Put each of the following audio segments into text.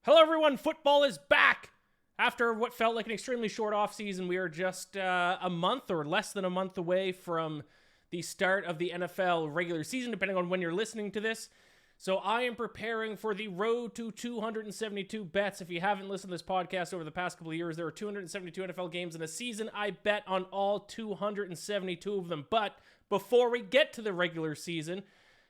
Hello, everyone. Football is back. After what felt like an extremely short offseason, we are just a month or less than a month away from the start of the NFL regular season, depending on when you're listening to this. So I am preparing for the road to 272 bets. If you haven't listened to this podcast over the past couple of years, there are 272 NFL games in a season. I bet on all 272 of them. But before we get to the regular season,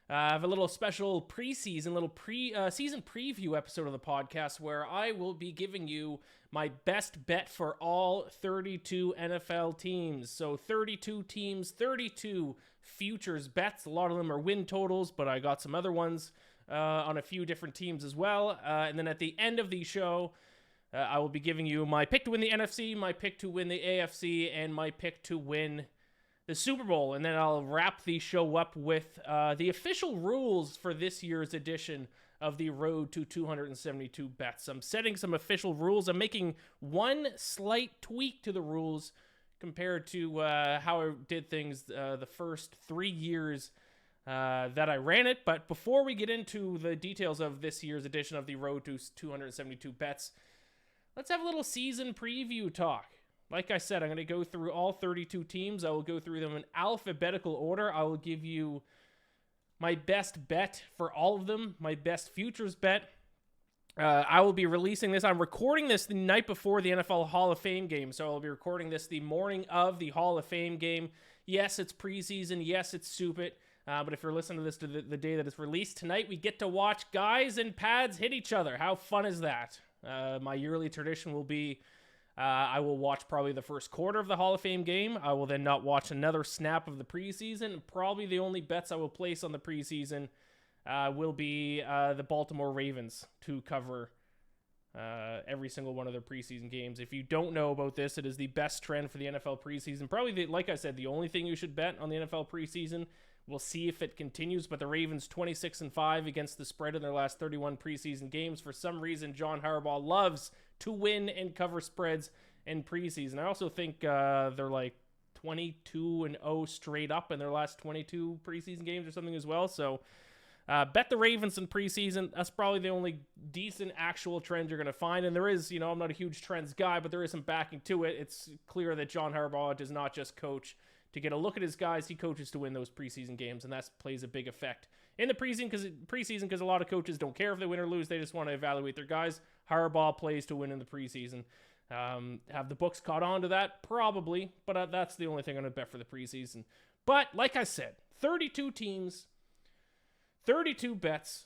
I have a little special preseason, season preview episode of the podcast where I will be giving you my best bet for all 32 NFL teams. So 32 teams, 32 futures bets. A lot of them are win totals, but I got some other ones on a few different teams as well. And then at the end of the show, I will be giving you my pick to win the NFC, my pick to win the AFC, and my pick to win the Super Bowl. And then I'll wrap the show up with the official rules for this year's edition of the Road to 272 Bets. I'm setting some official rules. I'm making one slight tweak to the rules compared to how I did things the first 3 years that I ran it. But before we get into the details of this year's edition of the Road to 272 Bets, let's have a little season preview talk. Like I said, I'm going to go through all 32 teams. I will go through them in alphabetical order. I will give you my best bet for all of them, my best futures bet. I will be releasing this. I'm recording this the night before the NFL Hall of Fame game, so I'll be recording this the morning of the Hall of Fame game. Yes, it's preseason. Yes, it's stupid. But if you're listening to this to the day that it's released tonight, we get to watch guys in pads hit each other. How fun is that? My yearly tradition will be I will watch probably the first quarter of the Hall of Fame game. I will then not watch another snap of the preseason. Probably the only bets I will place on the preseason will be the Baltimore Ravens to cover every single one of their preseason games. If you don't know about this, it is the best trend for the NFL preseason. Probably, like I said, the only thing you should bet on the NFL preseason. We'll see if it continues, but the Ravens 26-5 against the spread in their last 31 preseason games. For some reason, John Harbaugh loves to win and cover spreads in preseason. I also think they're like 22-0 straight up in their last 22 preseason games or something as well. So bet the Ravens in preseason. That's probably the only decent actual trend you're going to find. And there is, I'm not a huge trends guy, but there is some backing to it. It's clear that John Harbaugh does not just coach to get a look at his guys. He coaches to win those preseason games, and that plays a big effect in the preseason because a lot of coaches don't care if they win or lose. They just want to evaluate their guys. Harbaugh plays to win in the preseason. Have the books caught on to that? Probably, but that's the only thing I'm going to bet for the preseason. But like I said, 32 teams, 32 bets.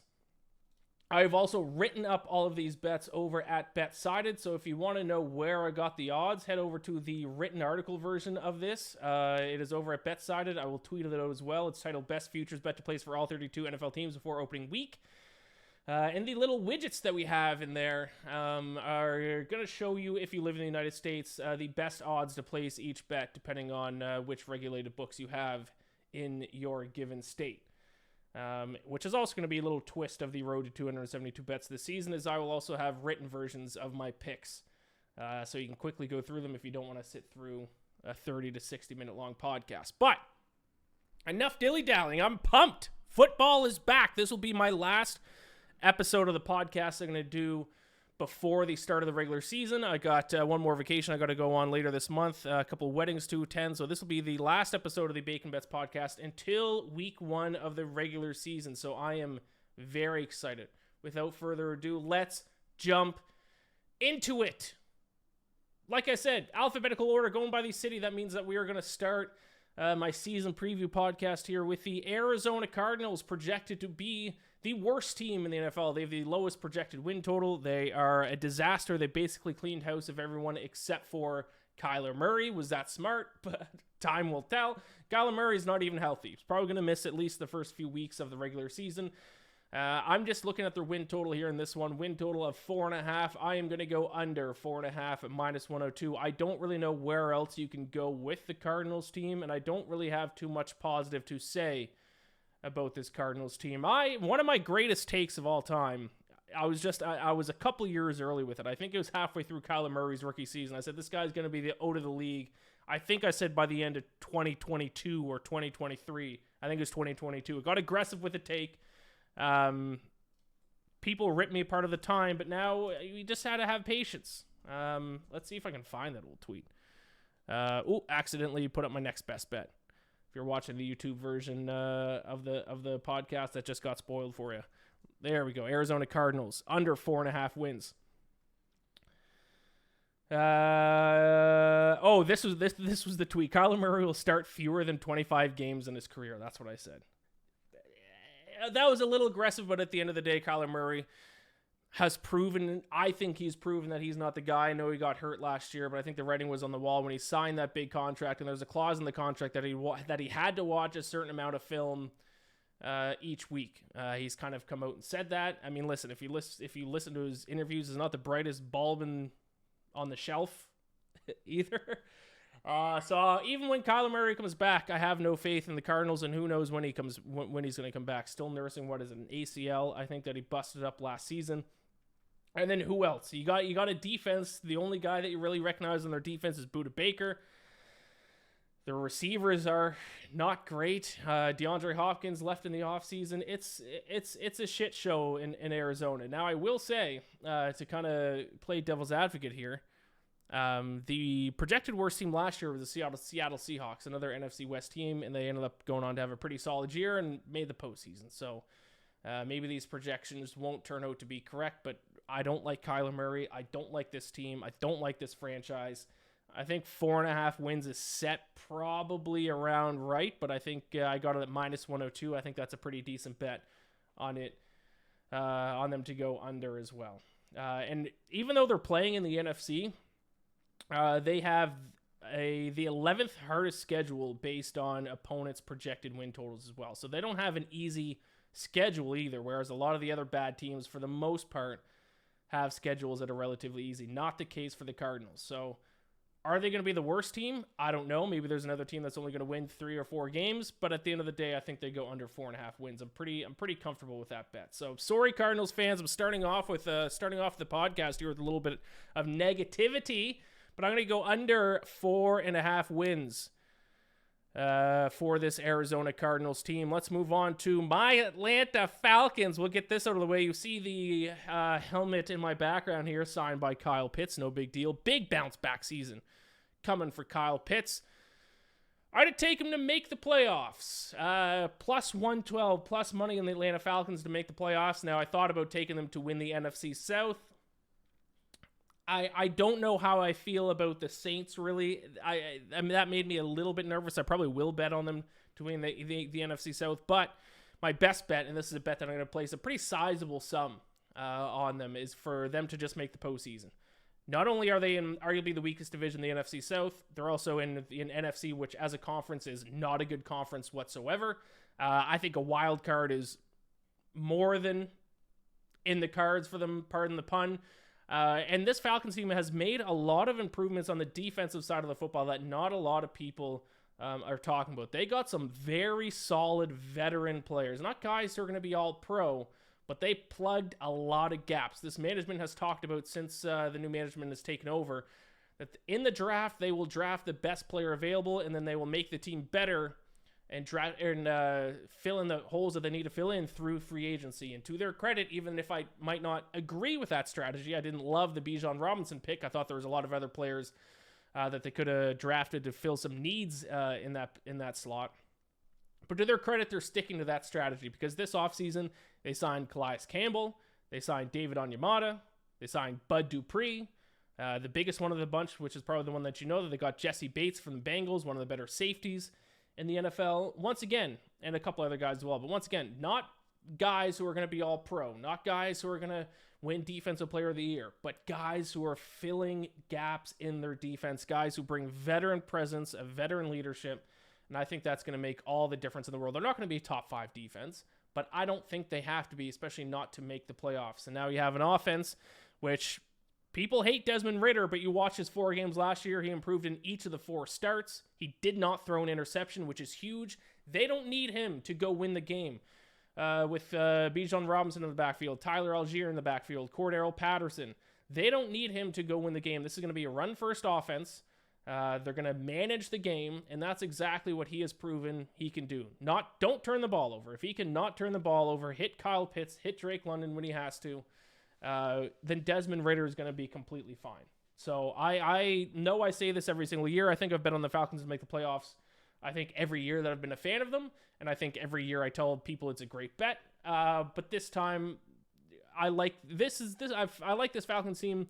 I've also written up all of these bets over at BetSided, so if you want to know where I got the odds, head over to the written article version of this. It is over at BetSided. I will tweet it out as well. It's titled Best Futures Bet to Place for All 32 NFL Teams Before Opening Week. And the little widgets that we have in there are going to show you, if you live in the United States, the best odds to place each bet, depending on which regulated books you have in your given state. Which is also going to be a little twist of the Road to 272 Bets this season, as I will also have written versions of my picks. So you can quickly go through them if you don't want to sit through a 30 to 60 minute long podcast. But enough dilly-dallying. I'm pumped. Football is back. This will be my last episode of the podcast I'm going to do before the start of the regular season. I got one more vacation I got to go on later this month, a couple of weddings to attend, so this will be the last episode of the Bacon Bets podcast until week 1 of the regular season, so I am very excited. Without further ado, let's jump into it. Like I said, alphabetical order, going by the city. That means that we are going to start my season preview podcast here with the Arizona Cardinals, projected to be the worst team in the NFL. They have the lowest projected win total. They are a disaster. They basically cleaned house of everyone except for Kyler Murray. Was that smart? But time will tell. Kyler Murray is not even healthy. He's probably going to miss at least the first few weeks of the regular season. I'm just looking at their win total here in this one. Win total of 4.5. I am going to go under 4.5 at -102. I don't really know where else you can go with the Cardinals team, and I don't really have too much positive to say about this Cardinals team. One of my greatest takes of all time, I was a couple years early with it. I think it was halfway through Kyler Murray's rookie season. I said, this guy's going to be the out of the league. I think I said by the end of 2022 or 2023. I think it was 2022. It got aggressive with the take. people ripped me apart at the time, but now we just had to have patience. Let's see if I can find that old tweet. Accidentally put up my next best bet. If you're watching the YouTube version of the podcast, that just got spoiled for you. There we go. Arizona Cardinals under 4.5 wins. This was the tweet. Kyler Murray will start fewer than 25 games in his career. That's what I said. That was a little aggressive, but at the end of the day, Kyler Murray has proven, I think he's proven that he's not the guy. I know he got hurt last year, but I think the writing was on the wall when he signed that big contract, and there's a clause in the contract that he had to watch a certain amount of film each week. He's kind of come out and said that. I mean, listen, if you listen to his interviews, he's not the brightest bulb on the shelf either. So even when Kyler Murray comes back, I have no faith in the Cardinals, and who knows when he's going to come back. Still nursing an ACL, I think, that he busted up last season. And then who else? You got a defense. The only guy that you really recognize on their defense is Budda Baker. The receivers are not great. DeAndre Hopkins left in the offseason. It's a shit show in Arizona. Now, I will say, to kind of play devil's advocate here, the projected worst team last year was the Seattle Seahawks, another NFC West team, and they ended up going on to have a pretty solid year and made the postseason. So maybe these projections won't turn out to be correct, but I don't like Kyler Murray. I don't like this team. I don't like this franchise. I think 4.5 wins is set probably around right, but I think I got it at -102. I think that's a pretty decent bet on it, on them to go under as well. And even though they're playing in the NFC, they have the 11th hardest schedule based on opponents' projected win totals as well. So they don't have an easy schedule either, whereas a lot of the other bad teams, for the most part, have schedules that are relatively easy. Not the case for the Cardinals. So are they going to be the worst team? I don't know. Maybe there's another team that's only going to win 3 or 4 games, but at the end of the day, I think they go under 4.5 wins. I'm pretty comfortable with that bet. So sorry, Cardinals fans. I'm starting off the podcast here with a little bit of negativity, but I'm going to go under 4.5 wins for this Arizona Cardinals team. Let's move on to my Atlanta Falcons. We'll get this out of the way. You see the helmet in my background here, signed by Kyle Pitts. No big deal. Big bounce back season coming for Kyle Pitts. I'd take him to make the playoffs. Plus 112, plus money in the Atlanta Falcons to make the playoffs. Now, I thought about taking them to win the NFC South. I don't know how I feel about the Saints, really. I mean, that made me a little bit nervous. I probably will bet on them to win the NFC South. But my best bet, and this is a bet that I'm going to place a pretty sizable sum on them, is for them to just make the postseason. Not only are they in arguably the weakest division in the NFC South, they're also in NFC, which as a conference is not a good conference whatsoever. I think a wild card is more than in the cards for them, pardon the pun. And this Falcons team has made a lot of improvements on the defensive side of the football that not a lot of people are talking about. They got some very solid veteran players, not guys who are going to be all pro, but they plugged a lot of gaps. This management has talked about, since the new management has taken over, that in the draft, they will draft the best player available, and then they will make the team better and fill in the holes that they need to fill in through free agency. And to their credit, even if I might not agree with that strategy, I didn't love the Bijan Robinson pick. I thought there was a lot of other players that they could have drafted to fill some needs in that slot. But to their credit, they're sticking to that strategy, because this offseason, they signed Calais Campbell, they signed David Onyemata, they signed Bud Dupree, the biggest one of the bunch, which is probably the one that you know, that they got Jesse Bates from the Bengals, one of the better safeties in the NFL, once again, and a couple other guys as well. But once again, not guys who are going to be all pro, not guys who are going to win Defensive Player of the Year, but guys who are filling gaps in their defense, guys who bring veteran presence, a veteran leadership, and I think that's going to make all the difference in the world. They're not going to be a top 5 defense, but I don't think they have to be, especially not to make the playoffs. And now you have an offense, which people hate Desmond Ridder, but you watch his 4 games last year. He improved in each of the 4 starts. He did not throw an interception, which is huge. They don't need him to go win the game. With Bijan Robinson in the backfield, Tyler Algier in the backfield, Cordero Patterson. They don't need him to go win the game. This is going to be a run-first offense. They're going to manage the game, and that's exactly what he has proven he can do. Don't turn the ball over. If he can not turn the ball over, hit Kyle Pitts, hit Drake London when he has to, then Desmond Ridder is going to be completely fine. So I know I say this every single year. I think I've bet on the Falcons to make the playoffs. I think every year that I've been a fan of them, and I think every year I tell people it's a great bet. But this time, I like this Falcons team.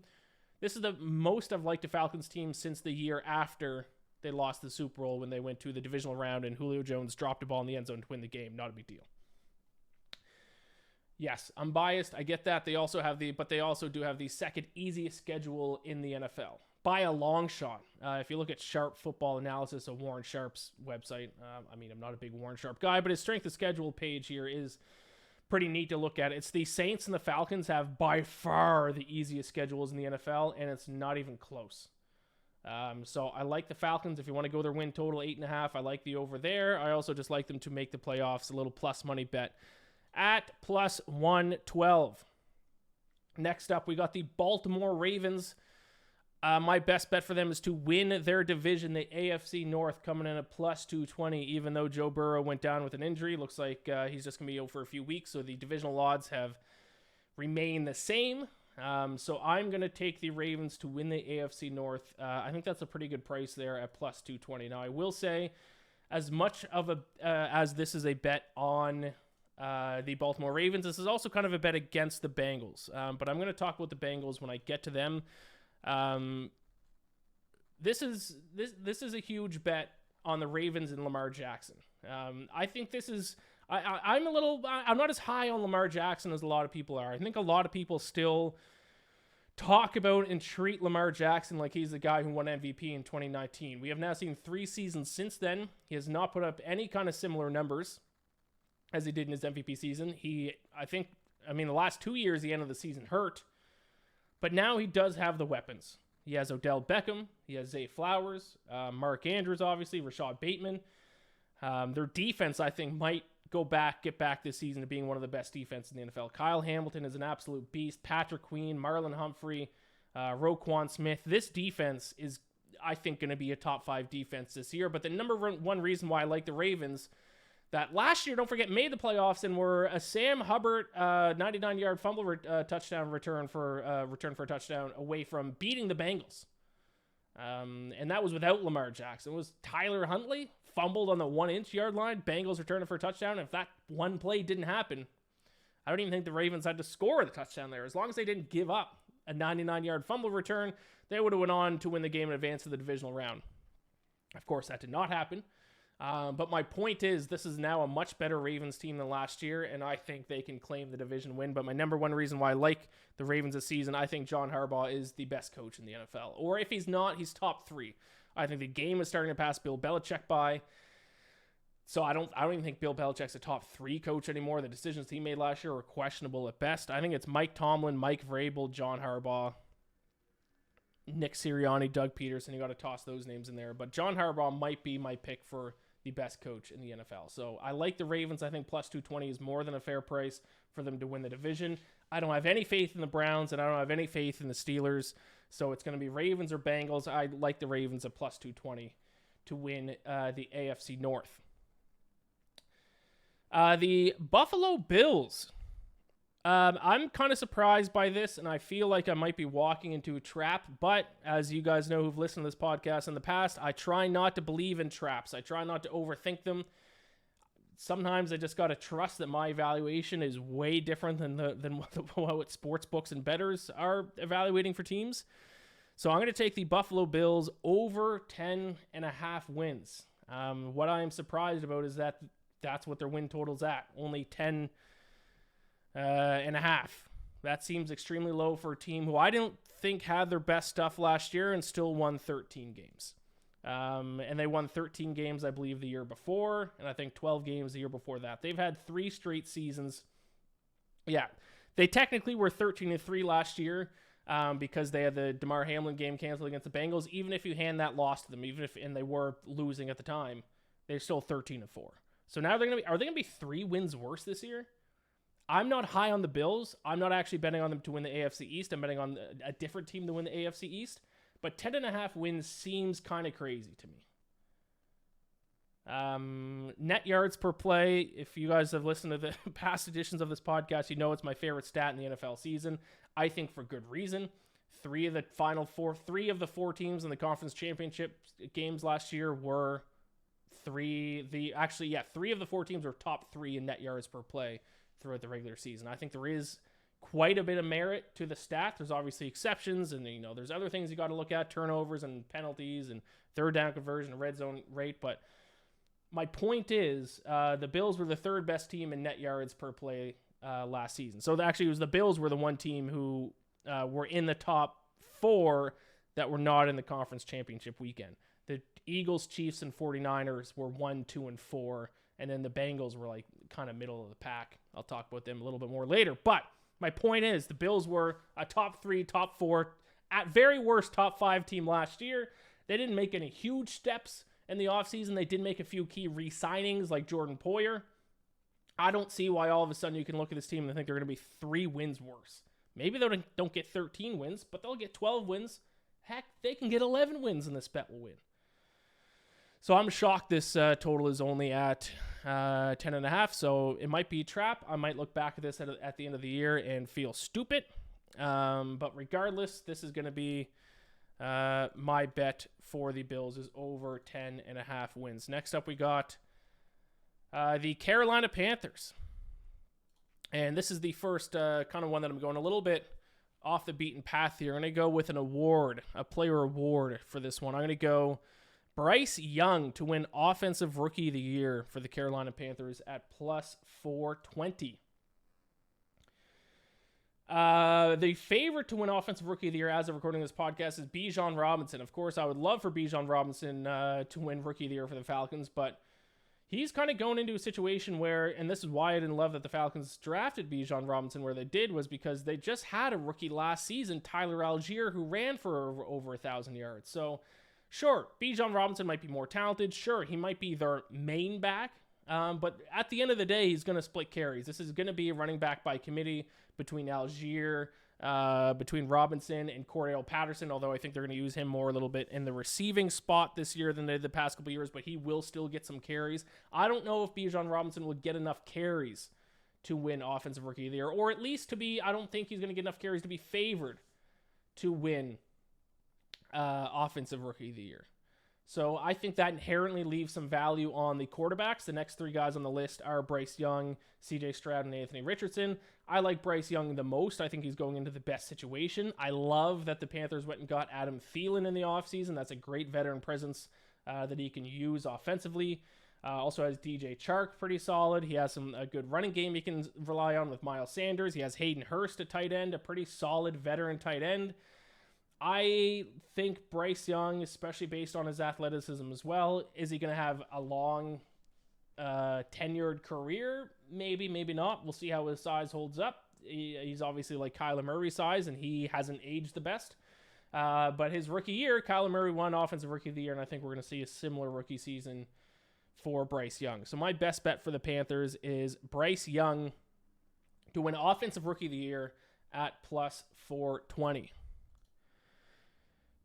This is the most I've liked a Falcons team since the year after they lost the Super Bowl, when they went to the divisional round and Julio Jones dropped a ball in the end zone to win the game. Not a big deal. Yes, I'm biased. I get that. They also do have the second easiest schedule in the NFL by a long shot. If you look at Sharp Football Analysis of Warren Sharp's website, I'm not a big Warren Sharp guy, but his strength of schedule page here is pretty neat to look at. It's the Saints and the Falcons have by far the easiest schedules in the NFL, and it's not even close. So I like the Falcons. If you want to go their win total 8.5, I like the over there. I also just like them to make the playoffs. A little plus money bet at plus 112. Next up, we got the Baltimore Ravens. My best bet for them is to win their division, the AFC North, coming in at plus 220, even though Joe Burrow went down with an injury. Looks like he's just going to be out for a few weeks, so the divisional odds have remained the same. So I'm going to take the Ravens to win the AFC North. I think that's a pretty good price there at plus 220. Now, I will say, as much of as this is a bet on the Baltimore Ravens, this is also kind of a bet against the Bengals. But I'm going to talk about the Bengals when I get to them. This is a huge bet on the Ravens and Lamar Jackson. I think this is, I'm not as high on Lamar Jackson as a lot of people are. I think a lot of people still talk about and treat Lamar Jackson like he's the guy who won MVP in 2019. We have now seen 3 seasons since then. He has not put up any kind of similar numbers as he did in his MVP season. The last 2 years, the end of the season hurt. But now he does have the weapons. He has Odell Beckham. He has Zay Flowers. Mark Andrews, obviously. Rashad Bateman. Their defense, I think, might get back this season to being one of the best defenses in the NFL. Kyle Hamilton is an absolute beast. Patrick Queen, Marlon Humphrey, Roquan Smith. This defense is, I think, going to be a top 5 defense this year. But the number one reason why I like the Ravens, that last year, don't forget, made the playoffs and were a Sam Hubbard 99-yard fumble touchdown return for a touchdown away from beating the Bengals. And that was without Lamar Jackson. It was Tyler Huntley fumbled on the 1-inch yard line. Bengals returned it for a touchdown. If that one play didn't happen, I don't even think the Ravens had to score the touchdown there. As long as they didn't give up a 99-yard fumble return, they would have went on to win the game and advance to the divisional round. Of course, that did not happen. But my point is, this is now a much better Ravens team than last year, and I think they can claim the division win. But my number one reason why I like the Ravens this season, I think John Harbaugh is the best coach in the NFL. Or if he's not, he's top 3. I think the game is starting to pass Bill Belichick by. So I don't even think Bill Belichick's a top 3 coach anymore. The decisions he made last year were questionable at best. I think it's Mike Tomlin, Mike Vrabel, John Harbaugh, Nick Sirianni, Doug Peterson. You got to toss those names in there. But John Harbaugh might be my pick for the best coach in the NFL. So I like the Ravens. I think plus 220 is more than a fair price for them to win the division. I don't have any faith in the Browns, and I don't have any faith in the Steelers. So it's going to be Ravens or Bengals. I like the Ravens at plus 220 to win the AFC North. The Buffalo Bills. I'm kind of surprised by this, and I feel like I might be walking into a trap. But as you guys know who've listened to this podcast in the past, I try not to believe in traps. I try not to overthink them. Sometimes I just got to trust that my evaluation is way different than what sports books and bettors are evaluating for teams. So I'm going to take the Buffalo Bills over 10.5 wins. What I am surprised about is that that's what their win total's at. Only 10 and a half. That seems extremely low for a team who I don't think had their best stuff last year and still won 13 games. And they won 13 games, I believe, the year before, and I think 12 games the year before that. They've had 3 straight seasons. Yeah, they technically were 13-3 last year because they had the DeMar Hamlin game canceled against the Bengals. Even if you hand that loss to them, and they were losing at the time, they're still 13-4. So now are they gonna be 3 wins worse this year? I'm not high on the Bills. I'm not actually betting on them to win the AFC East. I'm betting on a different team to win the AFC East. but 10.5 wins seems kind of crazy to me. Net yards per play. If you guys have listened to the past editions of this podcast, you know it's my favorite stat in the NFL season. I think for good reason. Three of the four teams in the conference championship games last year were three of the four teams were top 3 in net yards per play throughout the regular season. I think there is quite a bit of merit to the stat. There's obviously exceptions, and there's other things you got to look at, turnovers and penalties and third down conversion, red zone rate. But my point is, the Bills were the 3rd best team in net yards per play last season. So actually, it was the Bills were the one team who were in the top 4 that were not in the conference championship weekend. The Eagles, Chiefs, and 49ers were 1, 2, and 4, and then the Bengals were like kind of middle of the pack. I'll talk about them a little bit more later. But my point is, the Bills were a top 3, top 4, at very worst top 5 team last year. They didn't make any huge steps in the offseason. They did make a few key re-signings like Jordan Poyer. I don't see why all of a sudden you can look at this team and think they're going to be 3 wins worse. Maybe they don't get 13 wins, but they'll get 12 wins. Heck, they can get 11 wins and this bet will win. So I'm shocked this total is only at 10.5. So it might be a trap. I might look back at this at the end of the year and feel stupid. But regardless, this is going to be my bet for the Bills is over 10.5 wins. Next up, we got the Carolina Panthers. And this is the first kind of one that I'm going a little bit off the beaten path here. I'm going to go with a player award for this one. I'm going to go Bryce Young to win Offensive Rookie of the Year for the Carolina Panthers at plus 420. The favorite to win Offensive Rookie of the Year as of recording this podcast is Bijan Robinson. Of course, I would love for Bijan Robinson to win Rookie of the Year for the Falcons, but he's kind of going into a situation where, and this is why I didn't love that the Falcons drafted Bijan Robinson where they did, was because they just had a rookie last season, Tyler Algier, who ran for over 1,000 yards. So, sure, Bijan Robinson might be more talented. Sure, he might be their main back. But at the end of the day, he's going to split carries. This is going to be a running back by committee between Algier, between Robinson and Cordell Patterson, although I think they're going to use him more a little bit in the receiving spot this year than they did the past couple years, but he will still get some carries. I don't know if Bijan Robinson will get enough carries to win Offensive Rookie of the Year, or at least to be, I don't think he's going to get enough carries to be favored to win Offensive Rookie of the Year. So I think that inherently leaves some value on the quarterbacks. The next 3 guys on the list are Bryce Young, CJ Stroud, and Anthony Richardson. I like Bryce Young the most. I think he's going into the best situation. I love that the Panthers went and got Adam Thielen in the offseason. That's a great veteran presence that he can use offensively. Also has DJ Chark, pretty solid. He has a good running game he can rely on with Miles Sanders. He has Hayden Hurst at tight end, a pretty solid veteran tight end. I think Bryce Young, especially based on his athleticism as well, is he going to have a long tenured career? Maybe, maybe not. We'll see how his size holds up. He's obviously like Kyler Murray size, and he hasn't aged the best. But his rookie year, Kyler Murray won Offensive Rookie of the Year, and I think we're going to see a similar rookie season for Bryce Young. So my best bet for the Panthers is Bryce Young to win Offensive Rookie of the Year at plus 420.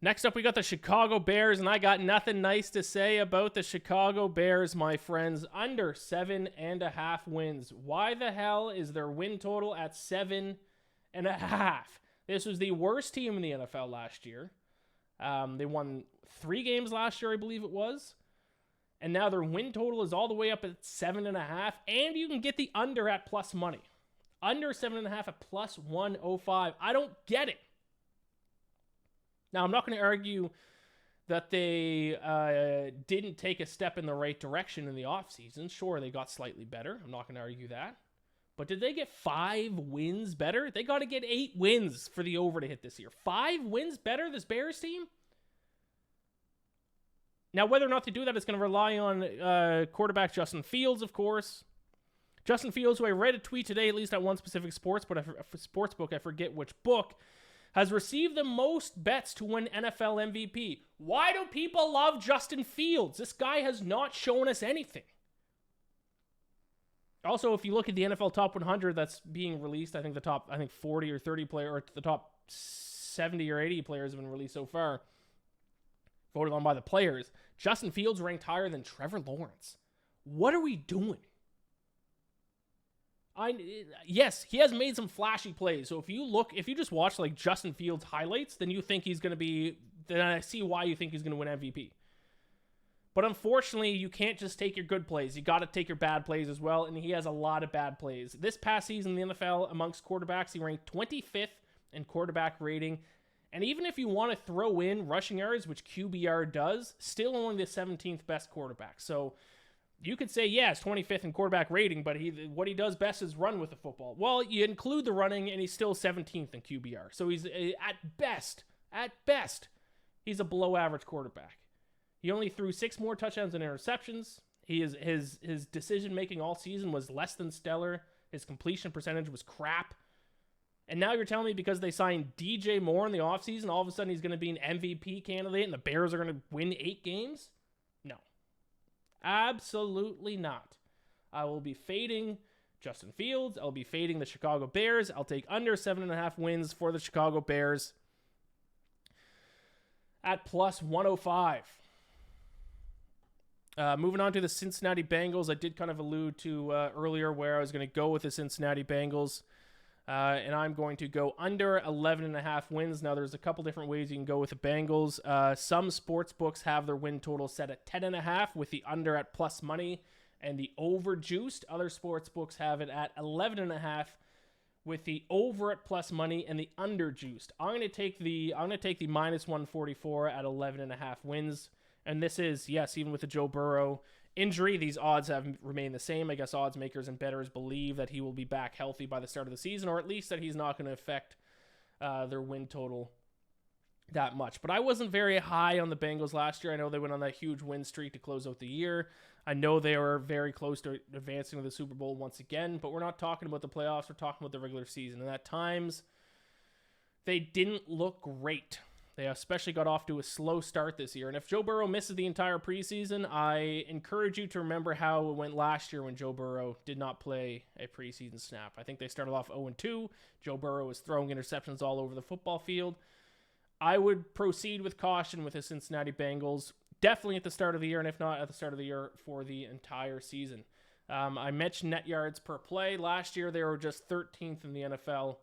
Next up, we got the Chicago Bears, and I got nothing nice to say about the Chicago Bears, my friends. Under 7.5 wins. Why the hell is their win total at 7.5? This was the worst team in the NFL last year. They won 3 games last year, I believe it was. And now their win total is all the way up at 7.5, and you can get the under at plus money. Under 7.5 at plus 105. I don't get it. Now, I'm not going to argue that they didn't take a step in the right direction in the offseason. Sure, they got slightly better. I'm not going to argue that. But did they get 5 wins better? They got to get 8 wins for the over to hit this year. 5 wins better, this Bears team? Now, whether or not they do that is going to rely on quarterback Justin Fields, of course. Justin Fields, who I read a tweet today, at least at one specific sports book, I forget which book, has received the most bets to win NFL MVP. Why do people love Justin Fields? This guy has not shown us anything. Also, if you look at the NFL Top 100 that's being released, I think the top 40 or 30 player, or the top 70 or 80 players have been released so far. voted on by the players, Justin Fields ranked higher than Trevor Lawrence. What are we doing? Yes, he has made some flashy plays. So if you just watch like Justin Fields highlights, then I see why you think he's going to win MVP. But unfortunately, you can't just take your good plays. You got to take your bad plays as well, and he has a lot of bad plays. This past season in the NFL, amongst quarterbacks, he ranked 25th in quarterback rating. And even if you want to throw in rushing yards, which QBR does, still only the 17th best quarterback. So you could say, yeah, it's 25th in quarterback rating, but what he does best is run with the football. Well, you include the running, and he's still 17th in QBR. So he's at best, he's a below average quarterback. He only threw 6 more touchdowns and interceptions. His decision-making all season was less than stellar. His completion percentage was crap. And now you're telling me because they signed DJ Moore in the offseason, all of a sudden he's going to be an MVP candidate and the Bears are going to win 8 games? No. Absolutely not. I will be fading Justin Fields. I'll be fading the Chicago Bears. I'll take under 7.5 wins for the Chicago Bears at plus 105. Moving on to the Cincinnati Bengals, I did kind of allude to earlier where I was going to go with the Cincinnati Bengals, and I'm going to go under 11.5 wins. Now, there's a couple different ways you can go with the Bengals. Some sports books have their win total set at 10.5 with the under at plus money and the over juiced. Other sports books have it at 11.5 with the over at plus money and the under juiced. I'm going to take the minus 144 at 11.5 wins. And this is, yes, even with the Joe Burrow injury, these odds have remained the same. I guess odds makers and bettors believe that he will be back healthy by the start of the season, or at least that he's not going to affect their win total that much. But I wasn't very high on the Bengals last year. I know they went on that huge win streak to close out the year. I know they were very close to advancing to the Super Bowl once again, but we're not talking about the playoffs. We're talking about the regular season. And at times, they didn't look great. They especially got off to a slow start this year. And if Joe Burrow misses the entire preseason, I encourage you to remember how it went last year when Joe Burrow did not play a preseason snap. I think they started off 0-2. Joe Burrow was throwing interceptions all over the football field. I would proceed with caution with the Cincinnati Bengals, definitely at the start of the year, and if not at the start of the year, for the entire season. I mentioned net yards per play. Last year, they were just 13th in the NFL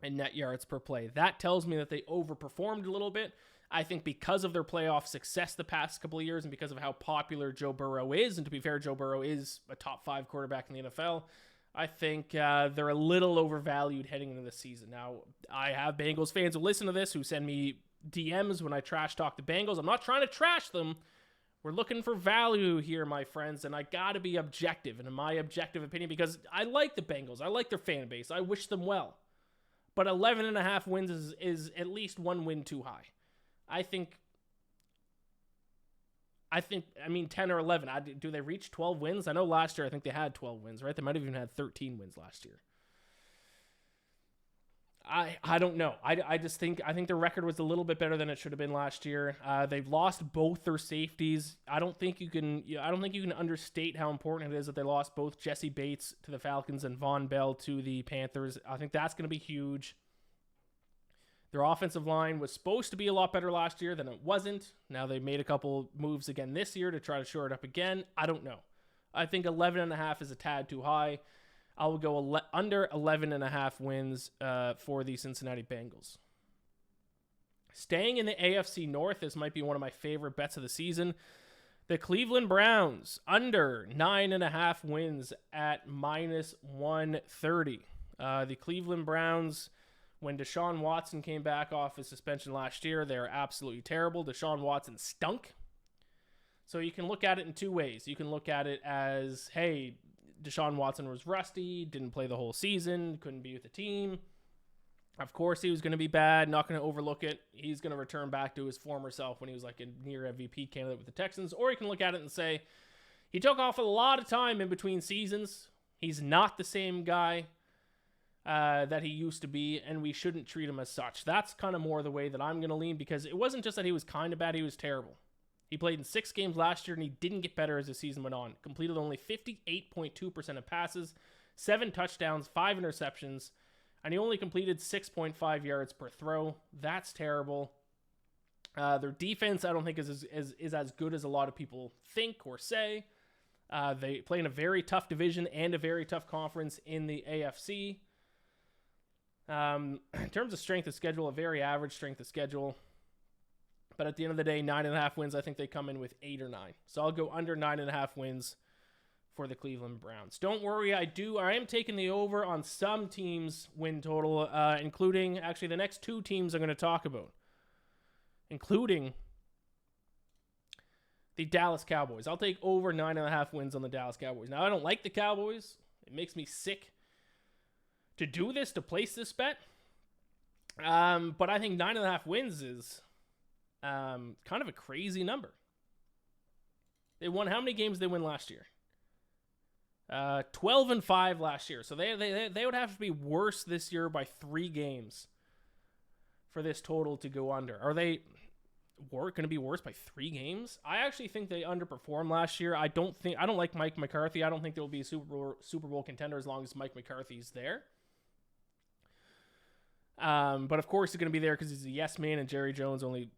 in net yards per play. That tells me that they overperformed a little bit. I think because of their playoff success the past couple of years and because of how popular Joe Burrow is, and to be fair, Joe Burrow is a top 5 quarterback in the NFL, I think they're a little overvalued heading into the season. Now, I have Bengals fans who listen to this who send me DMs when I trash talk the Bengals. I'm not trying to trash them. We're looking for value here, my friends, and I got to be objective. And in my objective opinion, because I like the Bengals, I like their fan base, I wish them well. But 11.5 wins is at least 1 win too high. I mean, 10 or 11. Do they reach 12 wins? I know last year I think they had 12 wins, right? They might have even had 13 wins last year. I don't know. I think their record was a little bit better than it should have been last year. They've lost both their safeties. I don't think you can understate how important it is that they lost both Jesse Bates to the Falcons and Von Bell to the Panthers. I think that's going to be huge. Their offensive line was supposed to be a lot better last year than it wasn't. Now they made a couple moves again this year to try to shore it up again. I don't know. I think 11.5 is a tad too high. I will go under 11.5 wins for the Cincinnati Bengals. Staying in the AFC North, this might be one of my favorite bets of the season. The Cleveland Browns, under 9.5 wins at minus 130. The Cleveland Browns, when Deshaun Watson came back off his suspension last year, they were absolutely terrible. Deshaun Watson stunk. So you can look at it in 2 ways. You can look at it as, hey, Deshaun Watson was rusty, didn't play the whole season, couldn't be with the team. Of course, he was going to be bad, not going to overlook it. He's going to return back to his former self when he was like a near MVP candidate with the Texans. Or you can look at it and say, he took off a lot of time in between seasons. He's not the same guy that he used to be, and we shouldn't treat him as such. That's kind of more the way that I'm going to lean, because it wasn't just that he was kind of bad, he was terrible. He played in 6 games last year, and he didn't get better as the season went on. Completed only 58.2% of passes, 7 touchdowns, 5 interceptions, and he only completed 6.5 yards per throw. That's terrible. Their defense, I don't think is as good as a lot of people think or say. They play in a very tough division and a very tough conference in the AFC. In terms of strength of schedule, a very average strength of schedule. But at the end of the day, 9.5 wins, I think they come in with 8 or 9. So I'll go under 9.5 wins for the Cleveland Browns. Don't worry, I am taking the over on some teams' win total, including actually the next 2 teams I'm going to talk about, including the Dallas Cowboys. I'll take over 9.5 wins on the Dallas Cowboys. Now, I don't like the Cowboys. It makes me sick to do this, to place this bet. But I think 9.5 wins is kind of a crazy number. They won how many games did they win last year? 12-5 last year. So they would have to be worse this year by 3 games for this total to go under. Are they going to be worse by 3 games? I actually think they underperformed last year. I don't like Mike McCarthy. I don't think they'll be a Super Bowl contender as long as Mike McCarthy's there. But of course he's going to be there because he's a yes man, and Jerry Jones only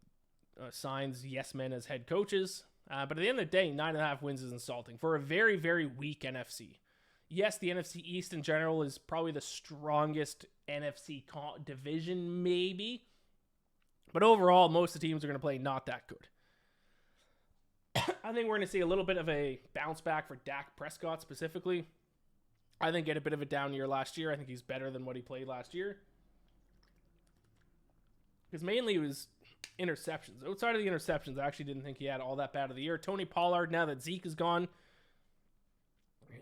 signs yes men as head coaches. But at the end of the day, 9.5 wins is insulting for a very, very weak NFC. Yes, the NFC East in general is probably the strongest NFC division, maybe. But overall, most of the teams are going to play not that good. I think we're going to see a little bit of a bounce back for Dak Prescott specifically. I think he had a bit of a down year last year. I think he's better than what he played last year. Because mainly it was interceptions. Outside of the interceptions, I actually didn't think he had all that bad of the year. Tony Pollard, now that Zeke is gone,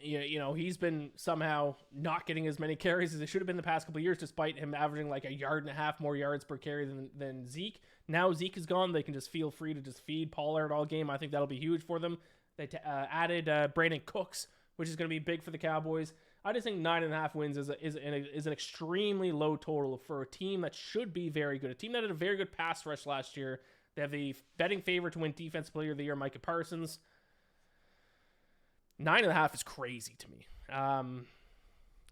you know, he's been somehow not getting as many carries as it should have been the past couple of years, despite him averaging like 1.5 yards more yards per carry than Zeke. Now Zeke is gone. They can just feel free to just feed Pollard all game. I think that'll be huge for them. They added Brandon Cooks, which is going to be big for the Cowboys. I just think 9.5 wins is an extremely low total for a team that should be very good. A team that had a very good pass rush last year. They have the betting favorite to win Defensive Player of the Year, Micah Parsons. 9.5 is crazy to me.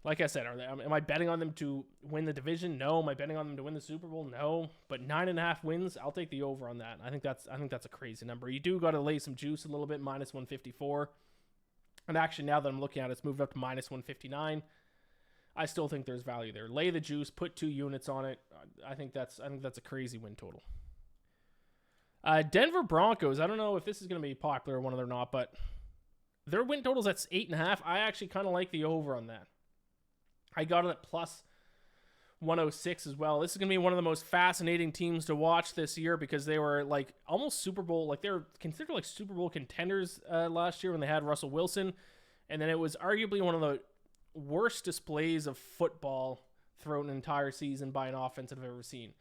Like I said, am I betting on them to win the division? No. Am I betting on them to win the Super Bowl? No. But 9.5 wins, I'll take the over on that. I think that's a crazy number. You do got to lay some juice a little bit, minus 154. And actually, now that I'm looking at it, it's moved up to minus 159. I still think there's value there. Lay the juice, put 2 units on it. I think that's a crazy win total. Denver Broncos. I don't know if this is going to be popular one or not, but their win total's at 8.5. I actually kind of like the over on that. I got it at plus 106 as well. This is going to be one of the most fascinating teams to watch this year because they were like almost Super Bowl, like they're considered like Super Bowl contenders last year when they had Russell Wilson. And then it was arguably one of the worst displays of football throughout an entire season by an offense I've ever seen.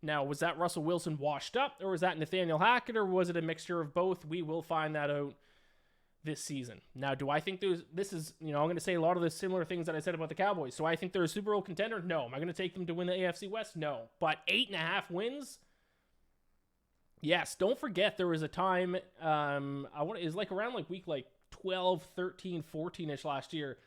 Now, was that Russell Wilson washed up, or was that Nathaniel Hackett, or was it a mixture of both? We will find that out this season. Now, do I think this is, I'm going to say a lot of the similar things that I said about the Cowboys. So I think they're a Super Bowl contender? No. Am I going to take them to win the AFC West? No. But 8.5 wins? Yes. Don't forget there was a time, it was like around like week like 12, 13, 14-ish last year,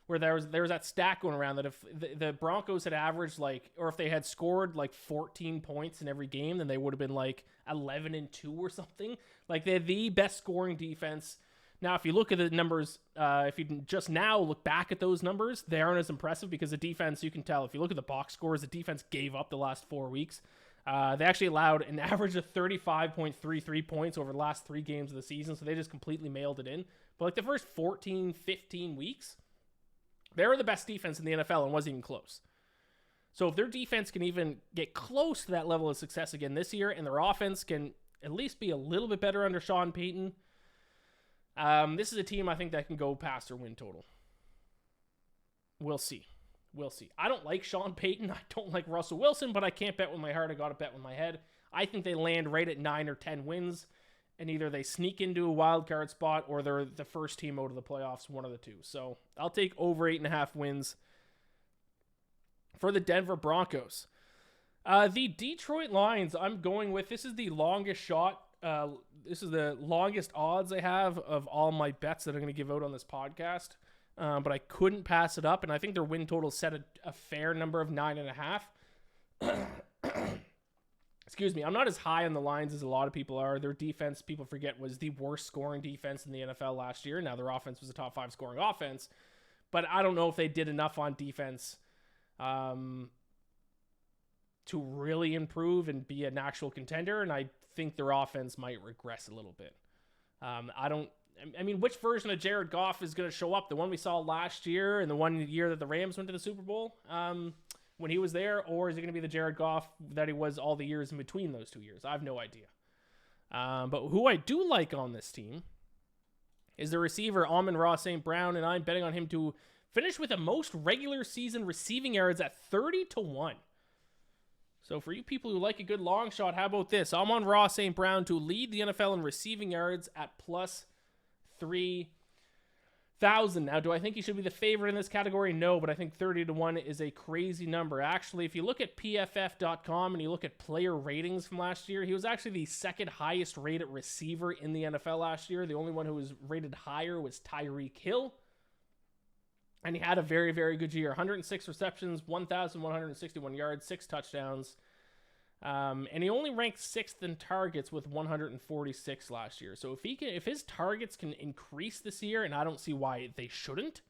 where there was that stat going around that if the Broncos had averaged or if they had scored like 14 points in every game, then they would have been like 11-2 or something. Like they had the best scoring defense. Now, if you look at the numbers, if you just now look back at those numbers, they aren't as impressive because the defense, you can tell, if you look at the box scores, the defense gave up the last 4 weeks. They actually allowed an average of 35.33 points over the last 3 games of the season, so they just completely mailed it in. But like the first 14, 15 weeks, they were the best defense in the NFL and wasn't even close. So if their defense can even get close to that level of success again this year, and their offense can at least be a little bit better under Sean Payton, this is a team I think that can go past their win total. We'll see. I don't like Sean Payton. I don't like Russell Wilson, but I can't bet with my heart. I got to bet with my head. I think they land right at 9 or 10 wins, and either they sneak into a wild card spot or they're the first team out of the playoffs, one of the two. So I'll take over 8.5 wins for the Denver Broncos. The Detroit Lions, I'm going with. This is the longest shot. This is the longest odds I have of all my bets that I'm going to give out on this podcast. But I couldn't pass it up, and I think their win total set a fair number of 9.5. excuse me, I'm not as high on the Lions as a lot of people are. Their defense, people forget, was the worst scoring defense in the NFL last year. Now their offense was a top 5 scoring offense, but I don't know if they did enough on defense to really improve and be an actual contender. And I think their offense might regress a little bit. I mean, which version of Jared Goff is going to show up? The one we saw last year and the one year that the Rams went to the Super Bowl when he was there? Or is it going to be the Jared Goff that he was all the years in between those 2 years? I have no idea. But who I do like on this team is the receiver Amon-Ra St. Brown, and I'm betting on him to finish with the most regular season receiving yards at 30-1. So for you people who like a good long shot, how about this? Amon-Ra St. Brown to lead the NFL in receiving yards at plus 3,000. Now, do I think he should be the favorite in this category? No, but I think 30-1 is a crazy number. Actually, if you look at PFF.com and you look at player ratings from last year, he was actually the second highest rated receiver in the NFL last year. The only one who was rated higher was Tyreek Hill. And he had a very, very good year. 106 receptions, 1,161 yards, 6 touchdowns. And he only ranked 6th in targets with 146 last year. So if his targets can increase this year, and I don't see why they shouldn't,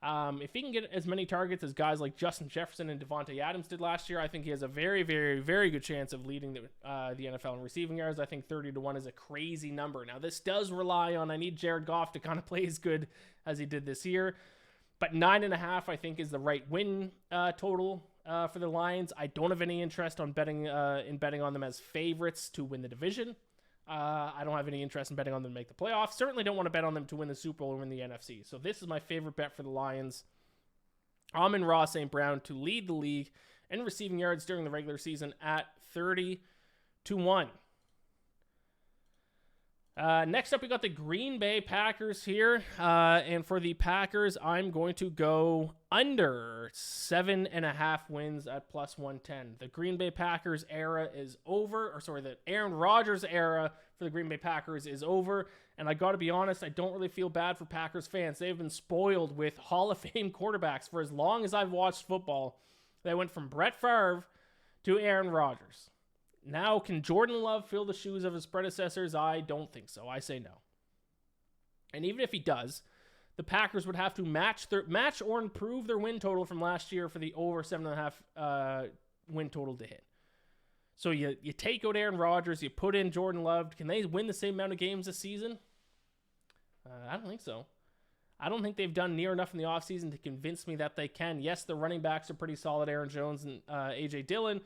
if he can get as many targets as guys like Justin Jefferson and Devontae Adams did last year, I think he has a very, very, very good chance of leading the NFL in receiving yards. I think 30-1 is a crazy number. Now, this does rely on, I need Jared Goff to kind of play as good as he did this year. But 9.5, I think, is the right win total for the Lions. I don't have any interest on betting on them as favorites to win the division. I don't have any interest in betting on them to make the playoffs. Certainly don't want to bet on them to win the Super Bowl or win the NFC. So this is my favorite bet for the Lions. Amon-Ra St. Brown to lead the league in receiving yards during the regular season at 30-1. Next up, we got the Green Bay Packers here. And for the Packers, I'm going to go under 7.5 wins at plus 110. The Green Bay Packers era is over. The Aaron Rodgers era for the Green Bay Packers is over. And I got to be honest, I don't really feel bad for Packers fans. They've been spoiled with Hall of Fame quarterbacks for as long as I've watched football. They went from Brett Favre to Aaron Rodgers. Now, can Jordan Love fill the shoes of his predecessors? I don't think so. I say no. And even if he does, the Packers would have to match or improve their win total from last year for the over 7.5 win total to hit. So you take out Aaron Rodgers, you put in Jordan Love. Can they win the same amount of games this season? I don't think so. I don't think they've done near enough in the offseason to convince me that they can. Yes, the running backs are pretty solid, Aaron Jones and A.J. Dillon.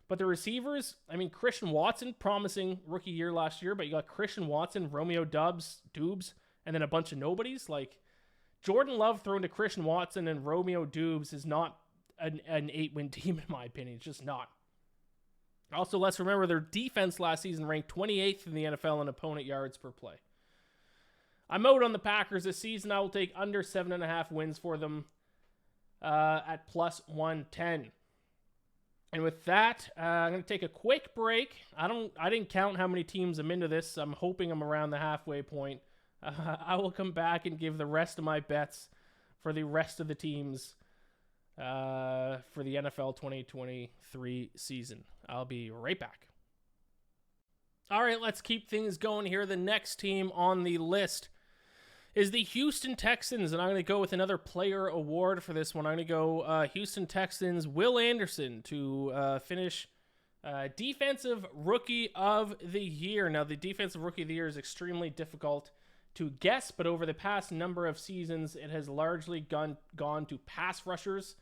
But the receivers, I mean, Christian Watson, promising rookie year last year, but you got Christian Watson, Romeo Doubs, and then a bunch of nobodies. Like, Jordan Love thrown to Christian Watson and Romeo Doubs is not an 8-win team, in my opinion. It's just not. Also, let's remember their defense last season ranked 28th in the NFL in opponent yards per play. I'm out on the Packers this season. I will take under 7.5 wins for them at plus 110. And with that, I'm going to take a quick break. I didn't count how many teams I'm into this. I'm hoping I'm around the halfway point. I will come back and give the rest of my bets for the rest of the teams for the NFL 2023 season. I'll be right back. All right, let's keep things going here. The next team on the list is the Houston Texans, and I'm going to go with another player award for this one. I'm going to go Houston Texans, Will Anderson to finish Defensive Rookie of the Year. Now, the Defensive Rookie of the Year is extremely difficult to guess, but over the past number of seasons, it has largely gone to pass rushers.